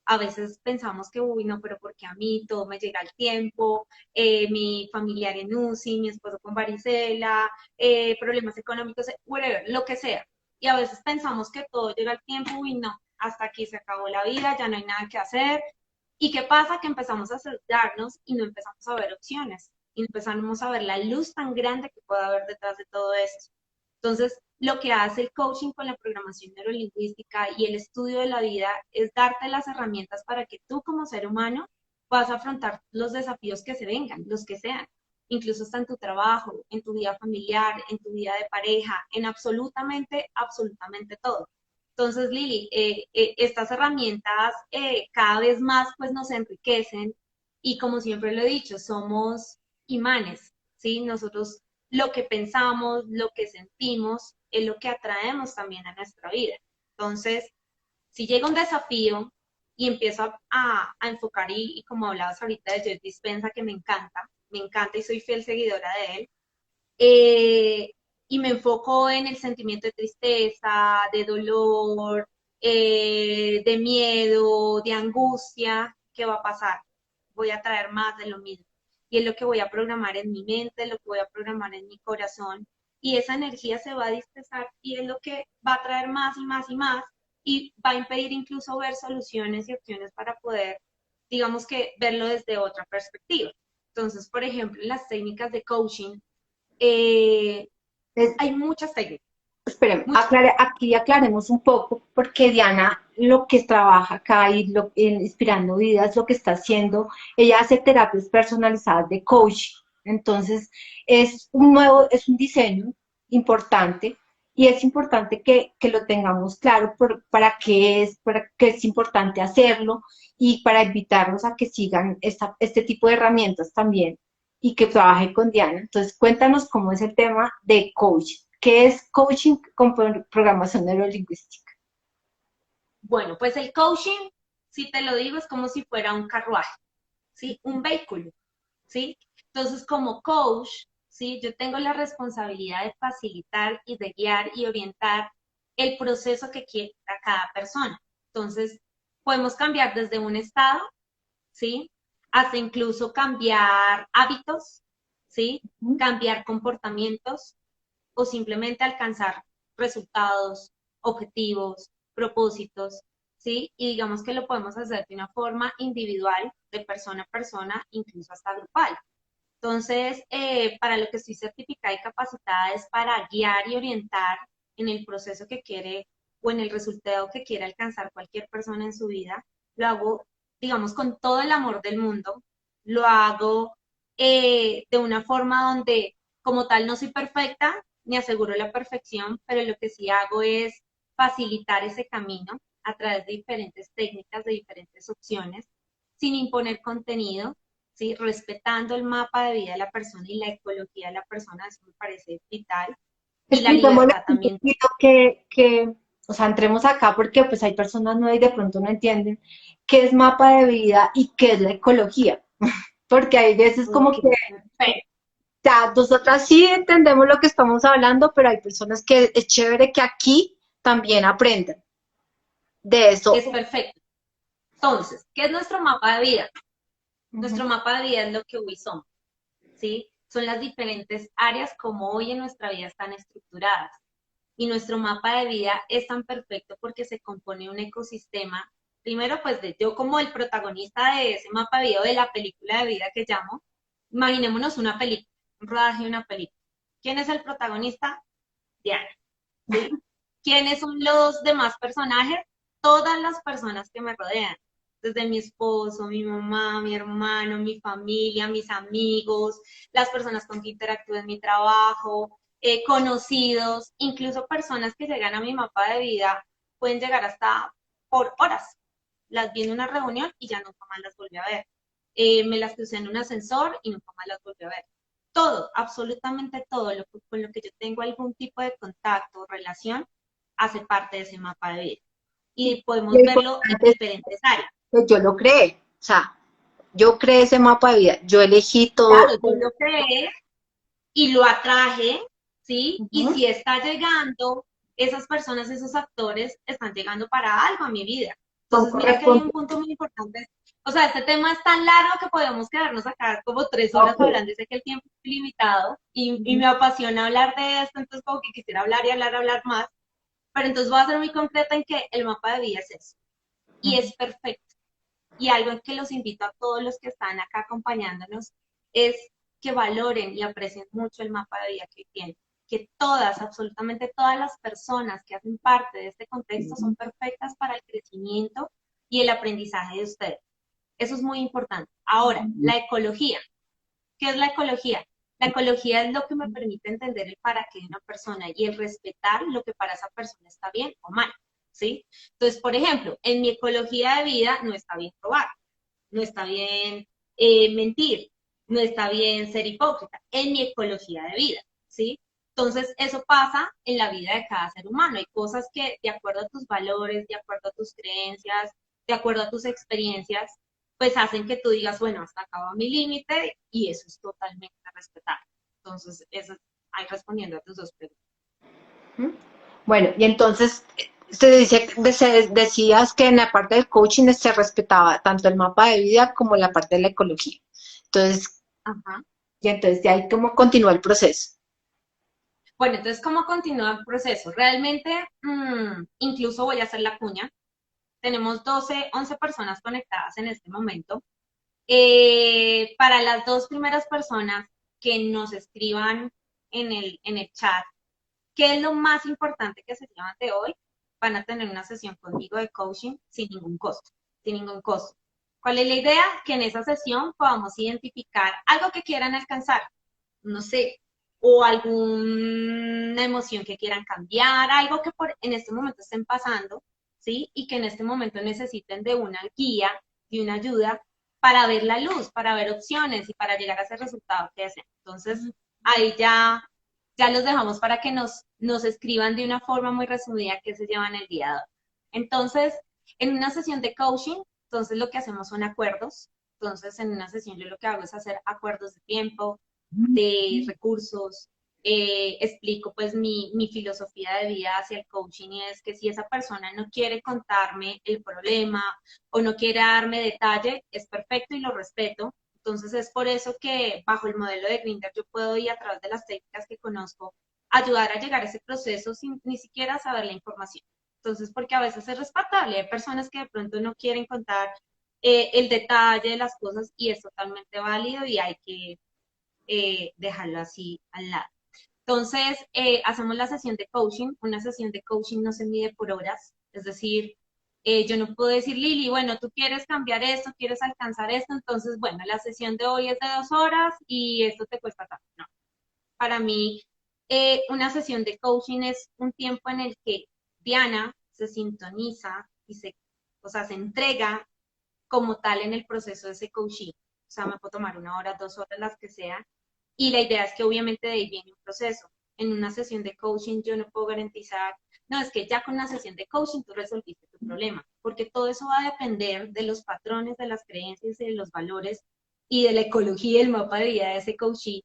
S2: a veces pensamos que, uy, no, pero porque a mí todo me llega al tiempo, mi familiar en UCI, mi esposo con varicela, problemas económicos, whatever, lo que sea. Y a veces pensamos que todo llega al tiempo, uy, no, hasta aquí se acabó la vida, ya no hay nada que hacer. ¿Y qué pasa? Que empezamos a acercarnos y no empezamos a ver opciones, y empezamos a ver la luz tan grande que puede haber detrás de todo esto. Entonces, lo que hace el coaching con la programación neurolingüística y el estudio de la vida es darte las herramientas para que tú como ser humano puedas afrontar los desafíos que se vengan, los que sean, incluso hasta en tu trabajo, en tu vida familiar, en tu vida de pareja, en absolutamente, absolutamente todo. Entonces, Lili, estas herramientas cada vez más pues nos enriquecen y como siempre lo he dicho, somos imanes, ¿sí? Nosotros lo que pensamos, lo que sentimos, es lo que atraemos también a nuestra vida. Entonces, si llega un desafío y empiezo a enfocar, y como hablabas ahorita de Joe Dispenza, que me encanta y soy fiel seguidora de él, eh, y me enfoco en el sentimiento de tristeza, de dolor, de miedo, de angustia, ¿qué va a pasar? Voy a traer más de lo mismo. Y es lo que voy a programar en mi mente, lo que voy a programar en mi corazón. Y esa energía se va a dispersar y es lo que va a traer más y más y más y va a impedir incluso ver soluciones y opciones para poder, digamos que, verlo desde otra perspectiva. Entonces, por ejemplo, en las técnicas de coaching, eh,
S1: Es,
S2: hay muchas técnicas.
S1: Esperen,
S2: Mucho.
S1: aquí aclaremos un poco, porque Diana lo que trabaja acá y en Inspirando Vidas, lo que está haciendo, ella hace terapias personalizadas de coaching. Entonces, es un diseño importante y es importante que lo tengamos claro para qué es importante hacerlo y para invitarlos a que sigan este tipo de herramientas también y que trabaje con Diana. Entonces, cuéntanos cómo es el tema de coaching. ¿Qué es coaching con programación neurolingüística?
S2: Bueno, pues el coaching, si te lo digo, es como si fuera un carruaje, ¿sí? Un vehículo, ¿sí? Entonces, como coach, ¿sí? Yo tengo la responsabilidad de facilitar y de guiar y orientar el proceso que quiera cada persona. Entonces, podemos cambiar desde un estado, ¿sí? Hasta incluso cambiar hábitos, ¿sí? Cambiar comportamientos o simplemente alcanzar resultados, objetivos, propósitos, ¿sí? Y digamos que lo podemos hacer de una forma individual, de persona a persona, incluso hasta grupal. Entonces, para lo que estoy certificada y capacitada es para guiar y orientar en el proceso que quiere o en el resultado que quiere alcanzar cualquier persona en su vida. Lo hago, digamos, con todo el amor del mundo. Lo hago de una forma donde, como tal, no soy perfecta, ni aseguro la perfección, pero lo que sí hago es facilitar ese camino a través de diferentes técnicas, de diferentes opciones, sin imponer contenido, ¿sí? Respetando el mapa de vida de la persona y la ecología de la persona, eso me parece vital. Y la
S1: Expliquémosle
S2: libertad
S1: un
S2: también.
S1: poquito o sea, entremos acá porque pues hay personas nuevas y de pronto no entienden qué es mapa de vida y qué es la ecología. Porque hay veces como
S2: Ok,
S1: que,
S2: perfecto.
S1: ya, nosotras sí entendemos lo que estamos hablando, pero hay personas que es chévere que aquí también aprendan de eso.
S2: Es perfecto. Entonces, ¿qué es nuestro mapa de vida? Nuestro
S1: Ujú.
S2: mapa de vida es lo que hoy somos, ¿sí? Son las diferentes áreas como hoy en nuestra vida están estructuradas. Y nuestro mapa de vida es tan perfecto porque se compone de un ecosistema, primero pues de yo como el protagonista de ese mapa de vida o de la película de vida que llamo, imaginémonos una película, un rodaje de una película. ¿Quién es el protagonista? Diana, ¿sí? ¿Quiénes son los demás personajes? Todas las personas que me rodean, desde mi esposo, mi mamá, mi hermano, mi familia, mis amigos, las personas con que interactúo en mi trabajo, conocidos, incluso personas que llegan a mi mapa de vida, pueden llegar hasta por horas. Las vi en una reunión y ya nunca más las volví a ver. Me las crucé en un ascensor y nunca más las volví a ver. Todo, absolutamente todo con lo que yo tengo algún tipo de contacto o relación hace parte de ese mapa de vida. Y
S1: Lo
S2: podemos verlo en
S1: importante es
S2: diferentes áreas.
S1: que yo lo creé, o sea, yo creé ese mapa de vida, yo elegí todo.
S2: Claro, yo lo creé y lo atraje, ¿sí? Y
S1: Ujú.
S2: si está llegando, esas personas, esos actores, están llegando para algo a mi vida.
S1: Son
S2: Entonces, mira que hay un
S1: correspondientes.
S2: punto muy importante. O sea, este tema es tan largo que podemos quedarnos acá como 3 horas
S1: Ok.
S2: hablando. Y sé que el tiempo es limitado y me apasiona hablar de esto, entonces como que quisiera hablar y hablar, hablar más. Pero entonces voy a ser muy concreta en que el mapa de vida es eso. Y
S1: Ujú.
S2: es perfecto. Y algo en que los invito a todos los que están acá acompañándonos es que valoren y aprecien mucho el mapa de vida que tienen. Que todas, absolutamente todas las personas que hacen parte de este contexto son perfectas para el crecimiento y el aprendizaje de ustedes. Eso es muy importante. Ahora, la ecología. ¿Qué es la ecología? La ecología es lo que me permite entender el para qué de una persona y el respetar lo que para esa persona está bien o mal, ¿sí? Entonces, por ejemplo, en mi ecología de vida no está bien robar, no está bien mentir, no está bien ser hipócrita, en mi ecología de vida, ¿sí? Entonces, eso pasa en la vida de cada ser humano. Hay cosas que, de acuerdo a tus valores, de acuerdo a tus creencias, de acuerdo a tus experiencias, pues hacen que tú digas, bueno, hasta acá va mi límite y eso es totalmente respetable. Entonces, eso ahí respondiendo a tus dos preguntas.
S1: Bueno, y entonces decías que en la parte del coaching se respetaba tanto el mapa de vida como la parte de la ecología. Entonces,
S2: Ajá.
S1: y entonces de ahí cómo continúa el proceso.
S2: Bueno, entonces, ¿cómo continúa el proceso? Realmente, incluso voy a hacer la cuña. Tenemos 12, 11 personas conectadas en este momento. Para las dos primeras personas que nos escriban en el chat, ¿qué es lo más importante que se llevan de hoy? Van a tener una sesión conmigo de coaching sin ningún costo, sin ningún costo. ¿Cuál es la idea? Que en esa sesión podamos identificar algo que quieran alcanzar, no sé, o alguna emoción que quieran cambiar, algo que en este momento estén pasando, ¿sí? Y que en este momento necesiten de una guía, de una ayuda para ver la luz, para ver opciones y para llegar a ese resultado que desean. Entonces, ahí ya los dejamos para que nos escriban de una forma muy resumida qué se llevan el día de hoy. Entonces, en una sesión de coaching, entonces lo que hacemos son acuerdos. Entonces, en una sesión yo lo que hago es hacer acuerdos de tiempo, de recursos, explico pues mi filosofía de vida hacia el coaching y es que si esa persona no quiere contarme el problema o no quiere darme detalle, es perfecto y lo respeto. Entonces es por eso que bajo el modelo de Grinder yo puedo ir a través de las técnicas que conozco, ayudar a llegar a ese proceso sin ni siquiera saber la información. Entonces, porque a veces es respetable, hay personas que de pronto no quieren contar el detalle de las cosas y es totalmente válido y hay que dejarlo así al lado. Entonces, hacemos la sesión de coaching. Una sesión de coaching no se mide por horas, es decir, yo no puedo decir, Lili, bueno, tú quieres cambiar esto, quieres alcanzar esto, entonces, bueno, la sesión de hoy es de 2 horas y esto te cuesta tanto. No, para mí, una sesión de coaching es un tiempo en el que Diana se sintoniza y o sea, se entrega como tal en el proceso de ese coaching. O sea, me puedo tomar 1 hora, 2 horas, las que sean. Y la idea es que obviamente de ahí viene un proceso. En una sesión de coaching yo no puedo garantizar, no, es que ya con una sesión de coaching tú resolviste tu problema, porque todo eso va a depender de los patrones, de las creencias, de los valores y de la ecología y el mapa de vida de ese coaching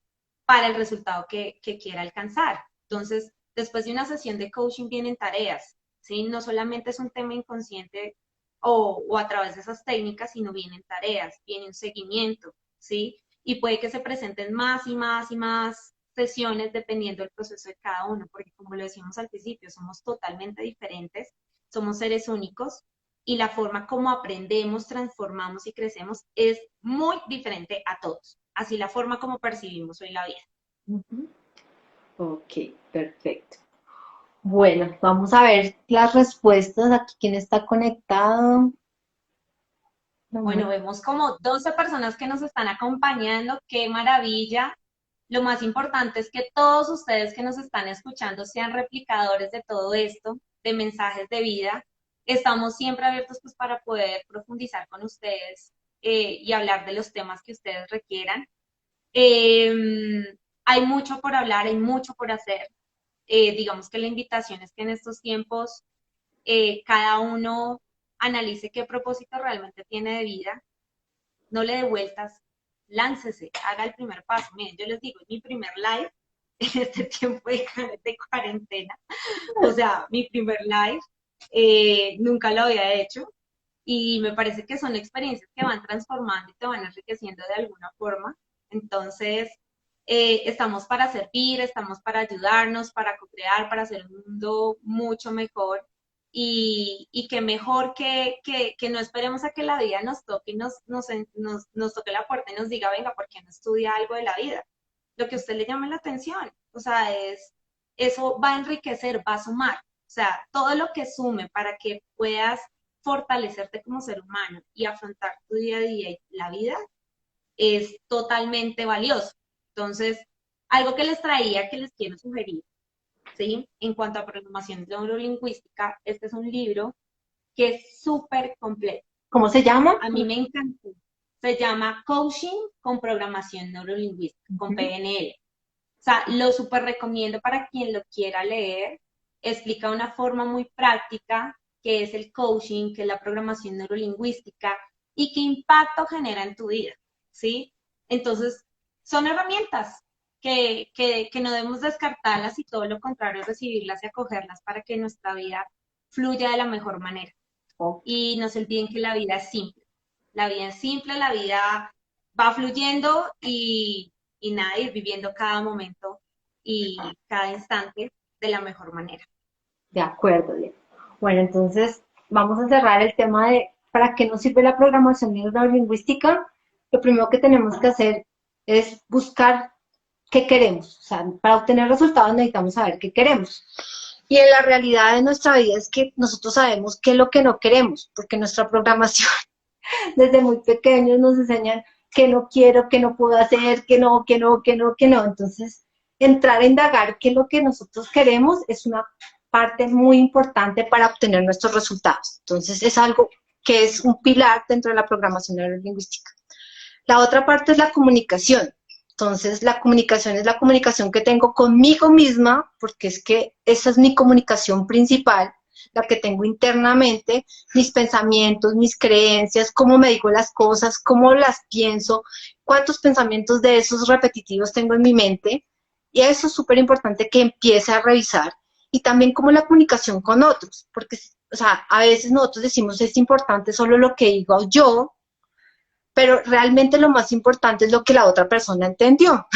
S2: para el resultado que quiera alcanzar. Entonces, después de una sesión de coaching vienen tareas, ¿sí? No solamente es un tema inconsciente o a través de esas técnicas, sino vienen tareas, viene un seguimiento, ¿sí? Y puede que se presenten más y más y más sesiones dependiendo del proceso de cada uno, porque como lo decimos al principio, somos totalmente diferentes, somos seres únicos y la forma como aprendemos, transformamos y crecemos es muy diferente a todos. Así la forma como percibimos hoy la vida.
S1: Ujú. Ok, perfecto. Bueno, vamos a ver las respuestas. Aquí, ¿quién está conectado?
S2: Bueno, vemos como 12 personas que nos están acompañando. ¡Qué maravilla! Lo más importante es que todos ustedes que nos están escuchando sean replicadores de todo esto, de mensajes de vida. Estamos siempre abiertos pues para poder profundizar con ustedes y hablar de los temas que ustedes requieran. Hay mucho por hablar, hay mucho por hacer. Digamos que la invitación es que en estos tiempos cada uno analice qué propósito realmente tiene de vida, no le dé vueltas, láncese, haga el primer paso. Miren, yo les digo, es mi primer live en este tiempo de cuarentena, o sea, mi primer live, nunca lo había hecho y me parece que son experiencias que van transformando y te van enriqueciendo de alguna forma. Entonces, estamos para servir, estamos para ayudarnos, para co-crear, para hacer un mundo mucho mejor y que mejor que no esperemos a que la vida nos toque y nos toque la puerta y nos diga, venga, ¿por qué no estudia algo de la vida? Lo que a usted le llame la atención. O sea, eso va a enriquecer, va a sumar. O sea, todo lo que sume para que puedas fortalecerte como ser humano y afrontar tu día a día y la vida es totalmente valioso. Entonces, algo que les traía, que les quiero sugerir, ¿sí? En cuanto a programación neurolingüística, este es un libro que es súper completo.
S1: ¿Cómo se llama?
S2: A mí me encantó. Se llama Coaching con Programación Neurolingüística, con PNL. O sea, lo súper recomiendo para quien lo quiera leer. Explica de una forma muy práctica qué es el coaching, qué es la programación neurolingüística y qué impacto genera en tu vida, ¿sí? Entonces, son herramientas que no debemos descartarlas y todo lo contrario, recibirlas y acogerlas para que nuestra vida fluya de la mejor manera.
S1: Ok.
S2: Y no se olviden que la vida es simple. La vida es simple, la vida va fluyendo y nada, ir viviendo cada momento y cada instante de la mejor manera.
S1: De acuerdo, bien. Bueno, entonces vamos a cerrar el tema de para qué nos sirve la programación neurolingüística. Lo primero que tenemos que hacer es buscar qué queremos. O sea, para obtener resultados necesitamos saber qué queremos. Y en la realidad de nuestra vida es que nosotros sabemos qué es lo que no queremos, porque nuestra programación desde muy pequeños nos enseñan que no quiero, que no puedo hacer, que no, que no, que no, que no. Entonces, entrar a indagar qué es lo que nosotros queremos es una parte muy importante para obtener nuestros resultados. Entonces, es algo que es un pilar dentro de la programación neurolingüística. La otra parte es la comunicación. Entonces, la comunicación es la comunicación que tengo conmigo misma, porque es que esa es mi comunicación principal, la que tengo internamente, mis pensamientos, mis creencias, cómo me digo las cosas, cómo las pienso, cuántos pensamientos de esos repetitivos tengo en mi mente. Y eso es súper importante que empiece a revisar. Y también como la comunicación con otros, porque, o sea, a veces nosotros decimos es importante solo lo que digo yo, pero realmente lo más importante es lo que la otra persona entendió,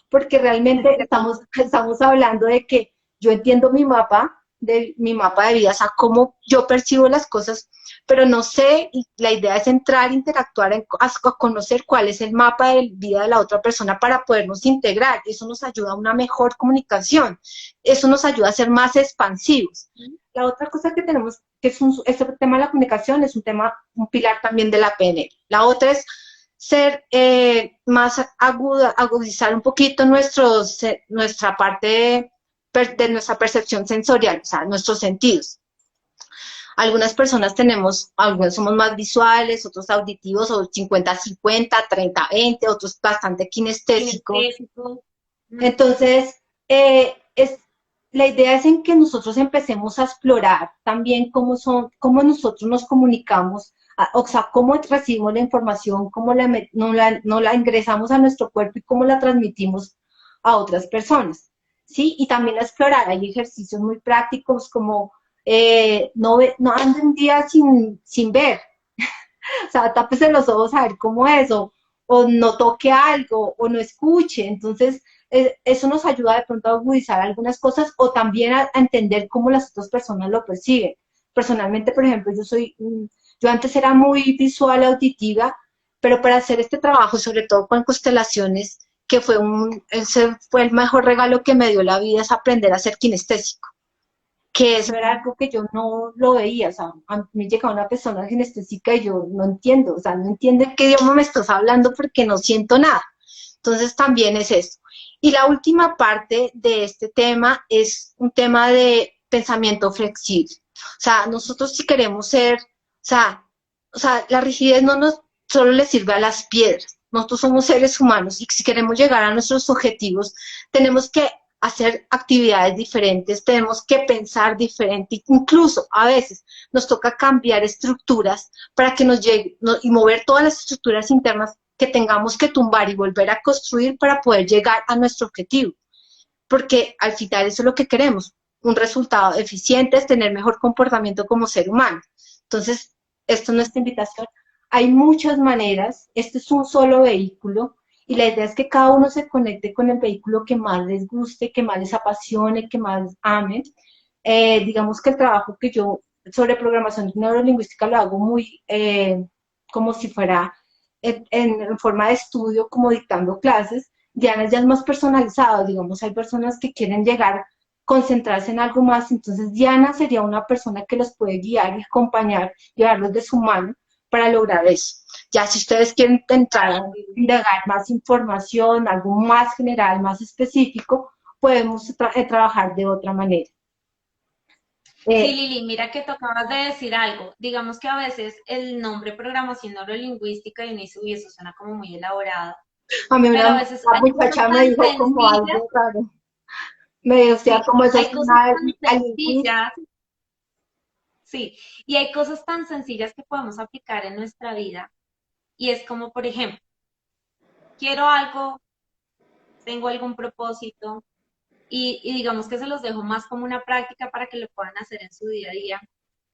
S1: porque realmente estamos hablando de que yo entiendo mi mapa de vida, o sea, cómo yo percibo las cosas, pero no sé, y la idea es entrar, interactuar, a conocer cuál es el mapa de vida de la otra persona para podernos integrar. Eso nos ayuda a una mejor comunicación, eso nos ayuda a ser más expansivos. La otra cosa que tenemos, que es este tema de la comunicación, es un tema, un pilar también de la PNL. La otra es ser más agudizar un poquito nuestra parte de nuestra percepción sensorial, o sea, nuestros sentidos. Algunas personas algunos somos más visuales, otros auditivos, o 50-50, 30-20, otros bastante kinestésicos. Entonces, la idea es en que nosotros empecemos a explorar también cómo nosotros nos comunicamos, o sea, cómo recibimos la información, cómo no la ingresamos a nuestro cuerpo y cómo la transmitimos a otras personas, ¿sí? Y también a explorar, hay ejercicios muy prácticos como no ande un día sin ver, o sea, tápese los ojos a ver cómo es, o no toque algo, o no escuche. Entonces, eso nos ayuda de pronto a agudizar algunas cosas o también a entender cómo las otras personas lo perciben. Personalmente, por ejemplo, yo antes era muy visual, auditiva, pero para hacer este trabajo, sobre todo con constelaciones, que ese fue el mejor regalo que me dio la vida, es aprender a ser kinestésico, que eso era algo que yo no lo veía, o sea, a mí llegaba una persona kinestésica y yo no entiendo, o sea, no entiendo en qué idioma me estás hablando porque no siento nada. Entonces también es eso. Y la última parte de este tema es un tema de pensamiento flexible. O sea, nosotros si queremos la rigidez no nos solo le sirve a las piedras. Nosotros somos seres humanos y si queremos llegar a nuestros objetivos, tenemos que hacer actividades diferentes, tenemos que pensar diferente, incluso a veces nos toca cambiar estructuras para que nos llegue y mover todas las estructuras internas que tengamos que tumbar y volver a construir para poder llegar a nuestro objetivo, porque al final eso es lo que queremos, un resultado eficiente, es tener mejor comportamiento como ser humano. Entonces, esto es nuestra invitación. Hay muchas maneras, este es un solo vehículo, y la idea es que cada uno se conecte con el vehículo que más les guste, que más les apasione, que más amen. Digamos que el trabajo que yo sobre programación neurolingüística lo hago muy como si fuera en forma de estudio, como dictando clases. Diana ya es más personalizado, digamos, hay personas que quieren llegar, concentrarse en algo más, entonces Diana sería una persona que los puede guiar y acompañar, llevarlos de su mano para lograr eso. Ya si ustedes quieren entrar a indagar más información, algo más general, más específico, podemos trabajar de otra manera.
S2: Sí, Lili, mira que tocabas de decir algo. Digamos que a veces el nombre programación neurolingüística y uno dice, uy, eso suena como muy elaborado.
S1: A mí
S2: Pero a
S1: una
S2: veces hay cosas
S1: muchacha me
S2: tan
S1: dijo como
S2: sencillas,
S1: algo raro, me decía
S2: sí,
S1: como eso es
S2: hay cosas
S1: una
S2: tan
S1: lingüística.
S2: sencillas, sí, y hay cosas tan sencillas que podemos aplicar en nuestra vida. Y es como, por ejemplo, quiero algo, tengo algún propósito, y digamos que se los dejo más como una práctica para que lo puedan hacer en su día a día.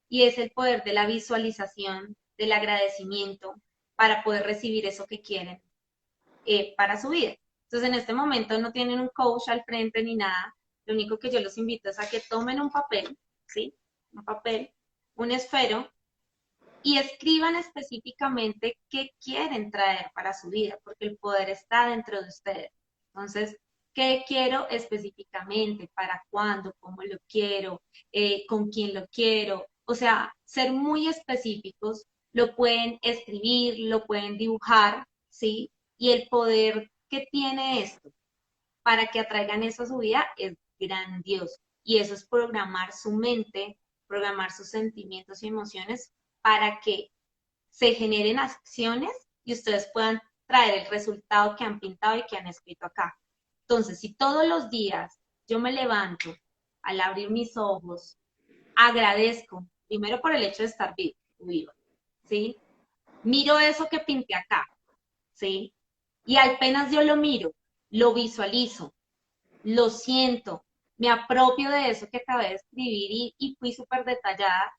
S2: Y es el poder de la visualización, del agradecimiento, para poder recibir eso que quieren para su vida. Entonces, en este momento no tienen un coach al frente ni nada. Lo único que yo los invito es a que tomen un papel, ¿sí? Un papel, un esfero, y escriban específicamente qué quieren traer para su vida, porque el poder está dentro de ustedes. Entonces, ¿qué quiero específicamente? ¿Para cuándo? ¿Cómo lo quiero? ¿Con quién lo quiero? O sea, ser muy específicos, lo pueden escribir, lo pueden dibujar, ¿sí? Y el poder que tiene esto para que atraigan eso a su vida es grandioso. Y eso es programar su mente, programar sus sentimientos y emociones para que se generen acciones y ustedes puedan traer el resultado que han pintado y que han escrito acá. Entonces, si todos los días yo me levanto al abrir mis ojos, agradezco, primero por el hecho de estar viva, ¿sí? Miro eso que pinté acá, ¿sí? Y apenas yo lo miro, lo visualizo, lo siento, me apropio de eso que acabé de escribir y fui súper detallada,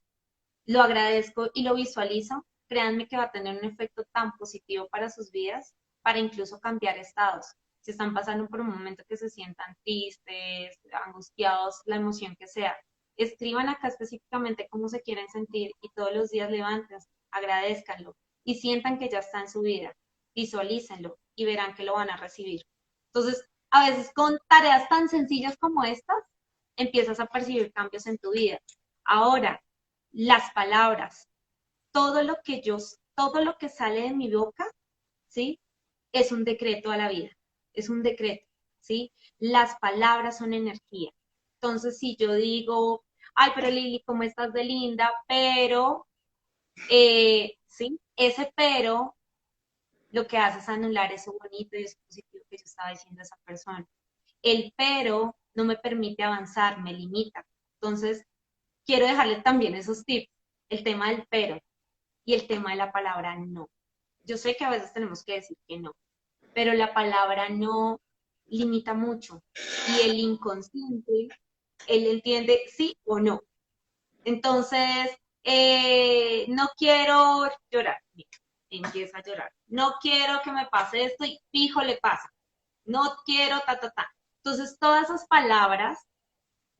S2: lo agradezco y lo visualizo, créanme que va a tener un efecto tan positivo para sus vidas, para incluso cambiar estados. Si están pasando por un momento que se sientan tristes, angustiados, la emoción que sea, escriban acá específicamente cómo se quieren sentir y todos los días levántense, agradezcanlo y sientan que ya está en su vida, visualícenlo y verán que lo van a recibir. Entonces, a veces con tareas tan sencillas como estas, empiezas a percibir cambios en tu vida. Ahora, las palabras, todo lo que yo, todo lo que sale de mi boca, ¿sí? Es un decreto a la vida, es un decreto, ¿sí? Las palabras son energía. Entonces, si yo digo, ay, pero Lili, ¿cómo estás de linda? Pero, ¿sí? Ese pero lo que hace es anular eso bonito y eso positivo que yo estaba diciendo a esa persona. El pero no me permite avanzar, me limita. Entonces, quiero dejarle también esos tips, el tema del pero y el tema de la palabra no. Yo sé que a veces tenemos que decir que no, pero la palabra no limita mucho y el inconsciente, él entiende sí o no. Entonces, no quiero llorar, empieza a llorar. No quiero que me pase esto y fijo le pasa. No quiero ta, ta, ta. Entonces, todas esas palabras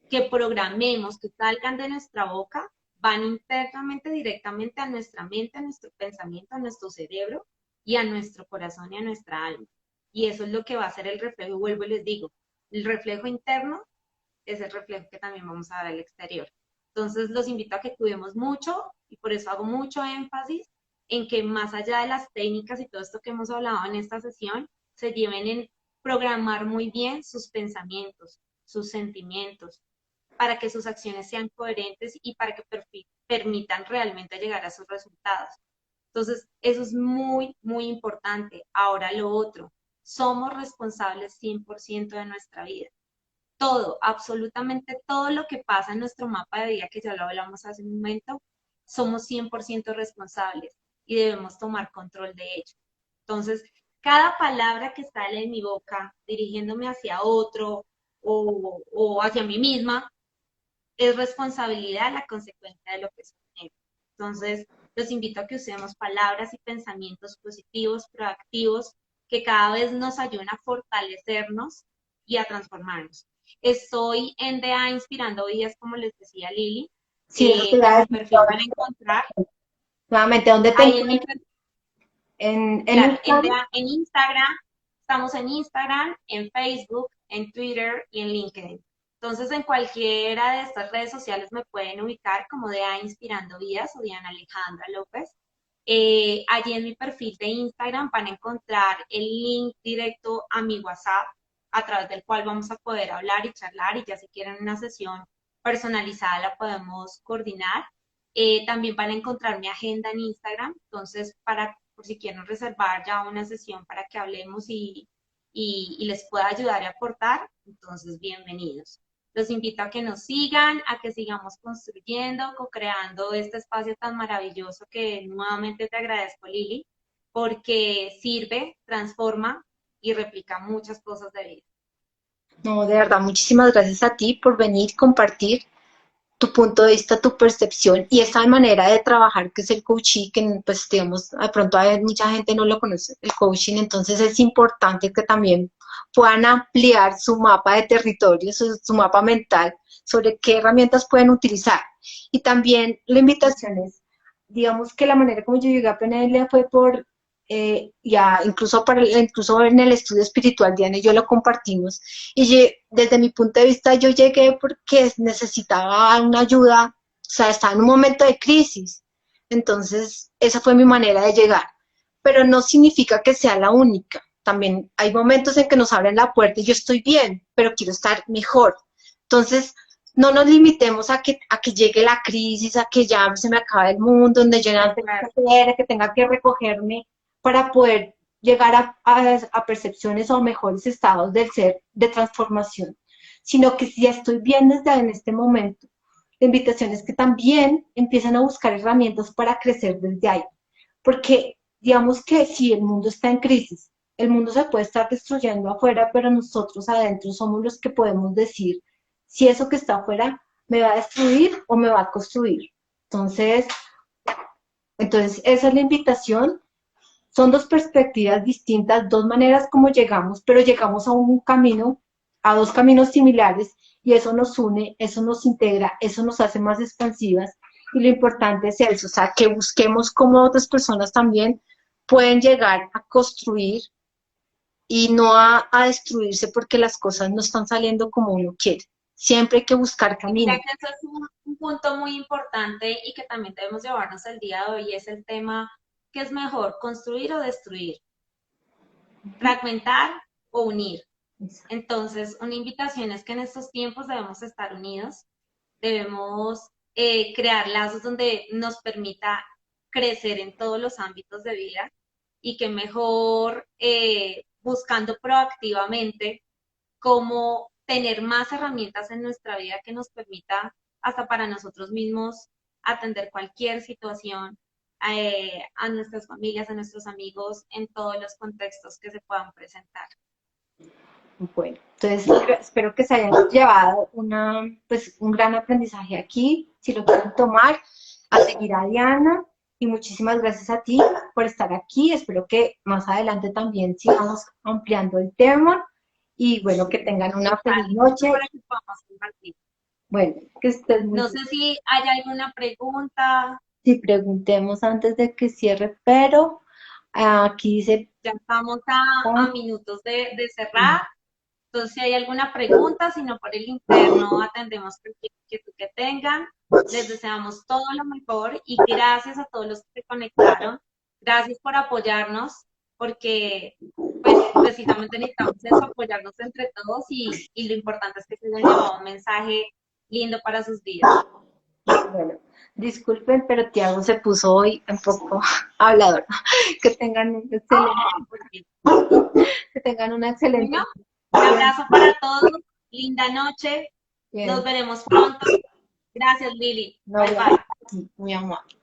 S2: que programemos, que salgan de nuestra boca, van internamente, directamente a nuestra mente, a nuestro pensamiento, a nuestro cerebro y a nuestro corazón y a nuestra alma. Y eso es lo que va a hacer el reflejo, vuelvo y les digo, el reflejo interno es el reflejo que también vamos a dar al exterior. Entonces los invito a que cuidemos mucho y por eso hago mucho énfasis en que más allá de las técnicas y todo esto que hemos hablado en esta sesión, se lleven en programar muy bien sus pensamientos, sus sentimientos, para que sus acciones sean coherentes y para que permitan realmente llegar a sus resultados. Entonces, eso es muy, muy importante. Ahora lo otro, somos responsables 100% de nuestra vida. Todo, absolutamente todo lo que pasa en nuestro mapa de vida, que ya lo hablamos hace un momento, somos 100% responsables y debemos tomar control de ello. Entonces, cada palabra que sale de mi boca dirigiéndome hacia otro o hacia mí misma, es responsabilidad la consecuencia de lo que sucede. Entonces, los invito a que usemos palabras y pensamientos positivos, proactivos, que cada vez nos ayuden a fortalecernos y a transformarnos. Estoy en DA Inspirando Vidas, como les decía Lili,
S1: Sí, eso te iba
S2: en
S1: a
S2: mi
S1: decir
S2: perfil van a encontrar,
S1: nuevamente, ¿dónde te
S2: ahí en mi
S1: encuentras?
S2: perfil,
S1: En
S2: claro,
S1: Instagram?
S2: en Instagram, estamos en Instagram, en Facebook, en Twitter y en LinkedIn. Entonces, en cualquiera de estas redes sociales me pueden ubicar como DA Inspirando Vidas o Diana Alejandra López. Allí en mi perfil de Instagram van a encontrar el link directo a mi WhatsApp, a través del cual vamos a poder hablar y charlar y ya si quieren una sesión personalizada la podemos coordinar. También van a encontrar mi agenda en Instagram, entonces por si quieren reservar ya una sesión para que hablemos y les pueda ayudar y aportar, entonces bienvenidos. Los invito a que nos sigan, a que sigamos construyendo, co-creando este espacio tan maravilloso que nuevamente te agradezco, Lili, porque sirve, transforma y replica muchas cosas de vida.
S1: No, de verdad, muchísimas gracias a ti por venir, compartir tu punto de vista, tu percepción y esta manera de trabajar que es el coaching, que pues digamos, de pronto hay mucha gente no lo conoce, el coaching, entonces es importante que también puedan ampliar su mapa de territorio, su mapa mental, sobre qué herramientas pueden utilizar. Y también la invitación es, digamos que la manera como yo llegué a PNL fue por incluso en el estudio espiritual, Diana y yo lo compartimos, y desde mi punto de vista yo llegué porque necesitaba una ayuda, o sea, estaba en un momento de crisis, entonces esa fue mi manera de llegar, pero no significa que sea la única, también hay momentos en que nos abren la puerta y yo estoy bien, pero quiero estar mejor, entonces no nos limitemos a que llegue la crisis, a que ya se me acabe el mundo, donde yo no tenga que hacer, que tenga que recogerme para poder llegar a percepciones o mejores estados del ser de transformación, sino que si ya estoy bien desde en este momento, la invitación es que también empiecen a buscar herramientas para crecer desde ahí, porque digamos que si el mundo está en crisis, el mundo se puede estar destruyendo afuera, pero nosotros adentro somos los que podemos decir si eso que está afuera me va a destruir o me va a construir. Entonces esa es la invitación. Son dos perspectivas distintas, dos maneras como llegamos, pero llegamos a un camino, a dos caminos similares, y eso nos une, eso nos integra, eso nos hace más expansivas. Y lo importante es eso, o sea, que busquemos cómo otras personas también pueden llegar a construir y no a destruirse porque las cosas no están saliendo como uno quiere. Siempre hay que buscar
S2: Mira
S1: caminos.
S2: que eso es un punto muy importante y que también debemos llevarnos el día de hoy, es el tema, ¿qué es mejor, construir o destruir? ¿Fragmentar o unir? Entonces, una invitación es que en estos tiempos debemos estar unidos, debemos crear lazos donde nos permita crecer en todos los ámbitos de vida y que mejor buscando proactivamente cómo tener más herramientas en nuestra vida que nos permita hasta para nosotros mismos atender cualquier situación, a nuestras familias, a nuestros amigos, en todos los contextos que se puedan presentar.
S1: Bueno, entonces espero que se hayan llevado pues, un gran aprendizaje aquí, si lo quieren tomar, a seguir a Diana y muchísimas gracias a ti por estar aquí. Espero que más adelante también sigamos ampliando el tema y bueno, que tengan una feliz noche.
S2: Para que podamos compartir.
S1: Bueno, que estés muy
S2: No sé
S1: bien.
S2: si hay alguna pregunta.
S1: Si preguntemos antes de que cierre, pero aquí dice,
S2: Ya estamos a minutos de cerrar. Entonces, si hay alguna pregunta, si no por el interno, atendemos cualquier inquietud que tengan. Les deseamos todo lo mejor y gracias a todos los que se conectaron. Gracias por apoyarnos, porque pues precisamente necesitamos eso, apoyarnos entre todos y lo importante es que se les llevado un mensaje lindo para sus vidas.
S1: bueno, disculpen, pero Tiago se puso hoy un poco hablador. Que tengan un que tengan una excelente.
S2: Bueno, un abrazo para todos, linda noche,
S1: Bien.
S2: nos veremos pronto. Gracias, Lili.
S1: No,
S2: Bye, bye.
S1: muy amable.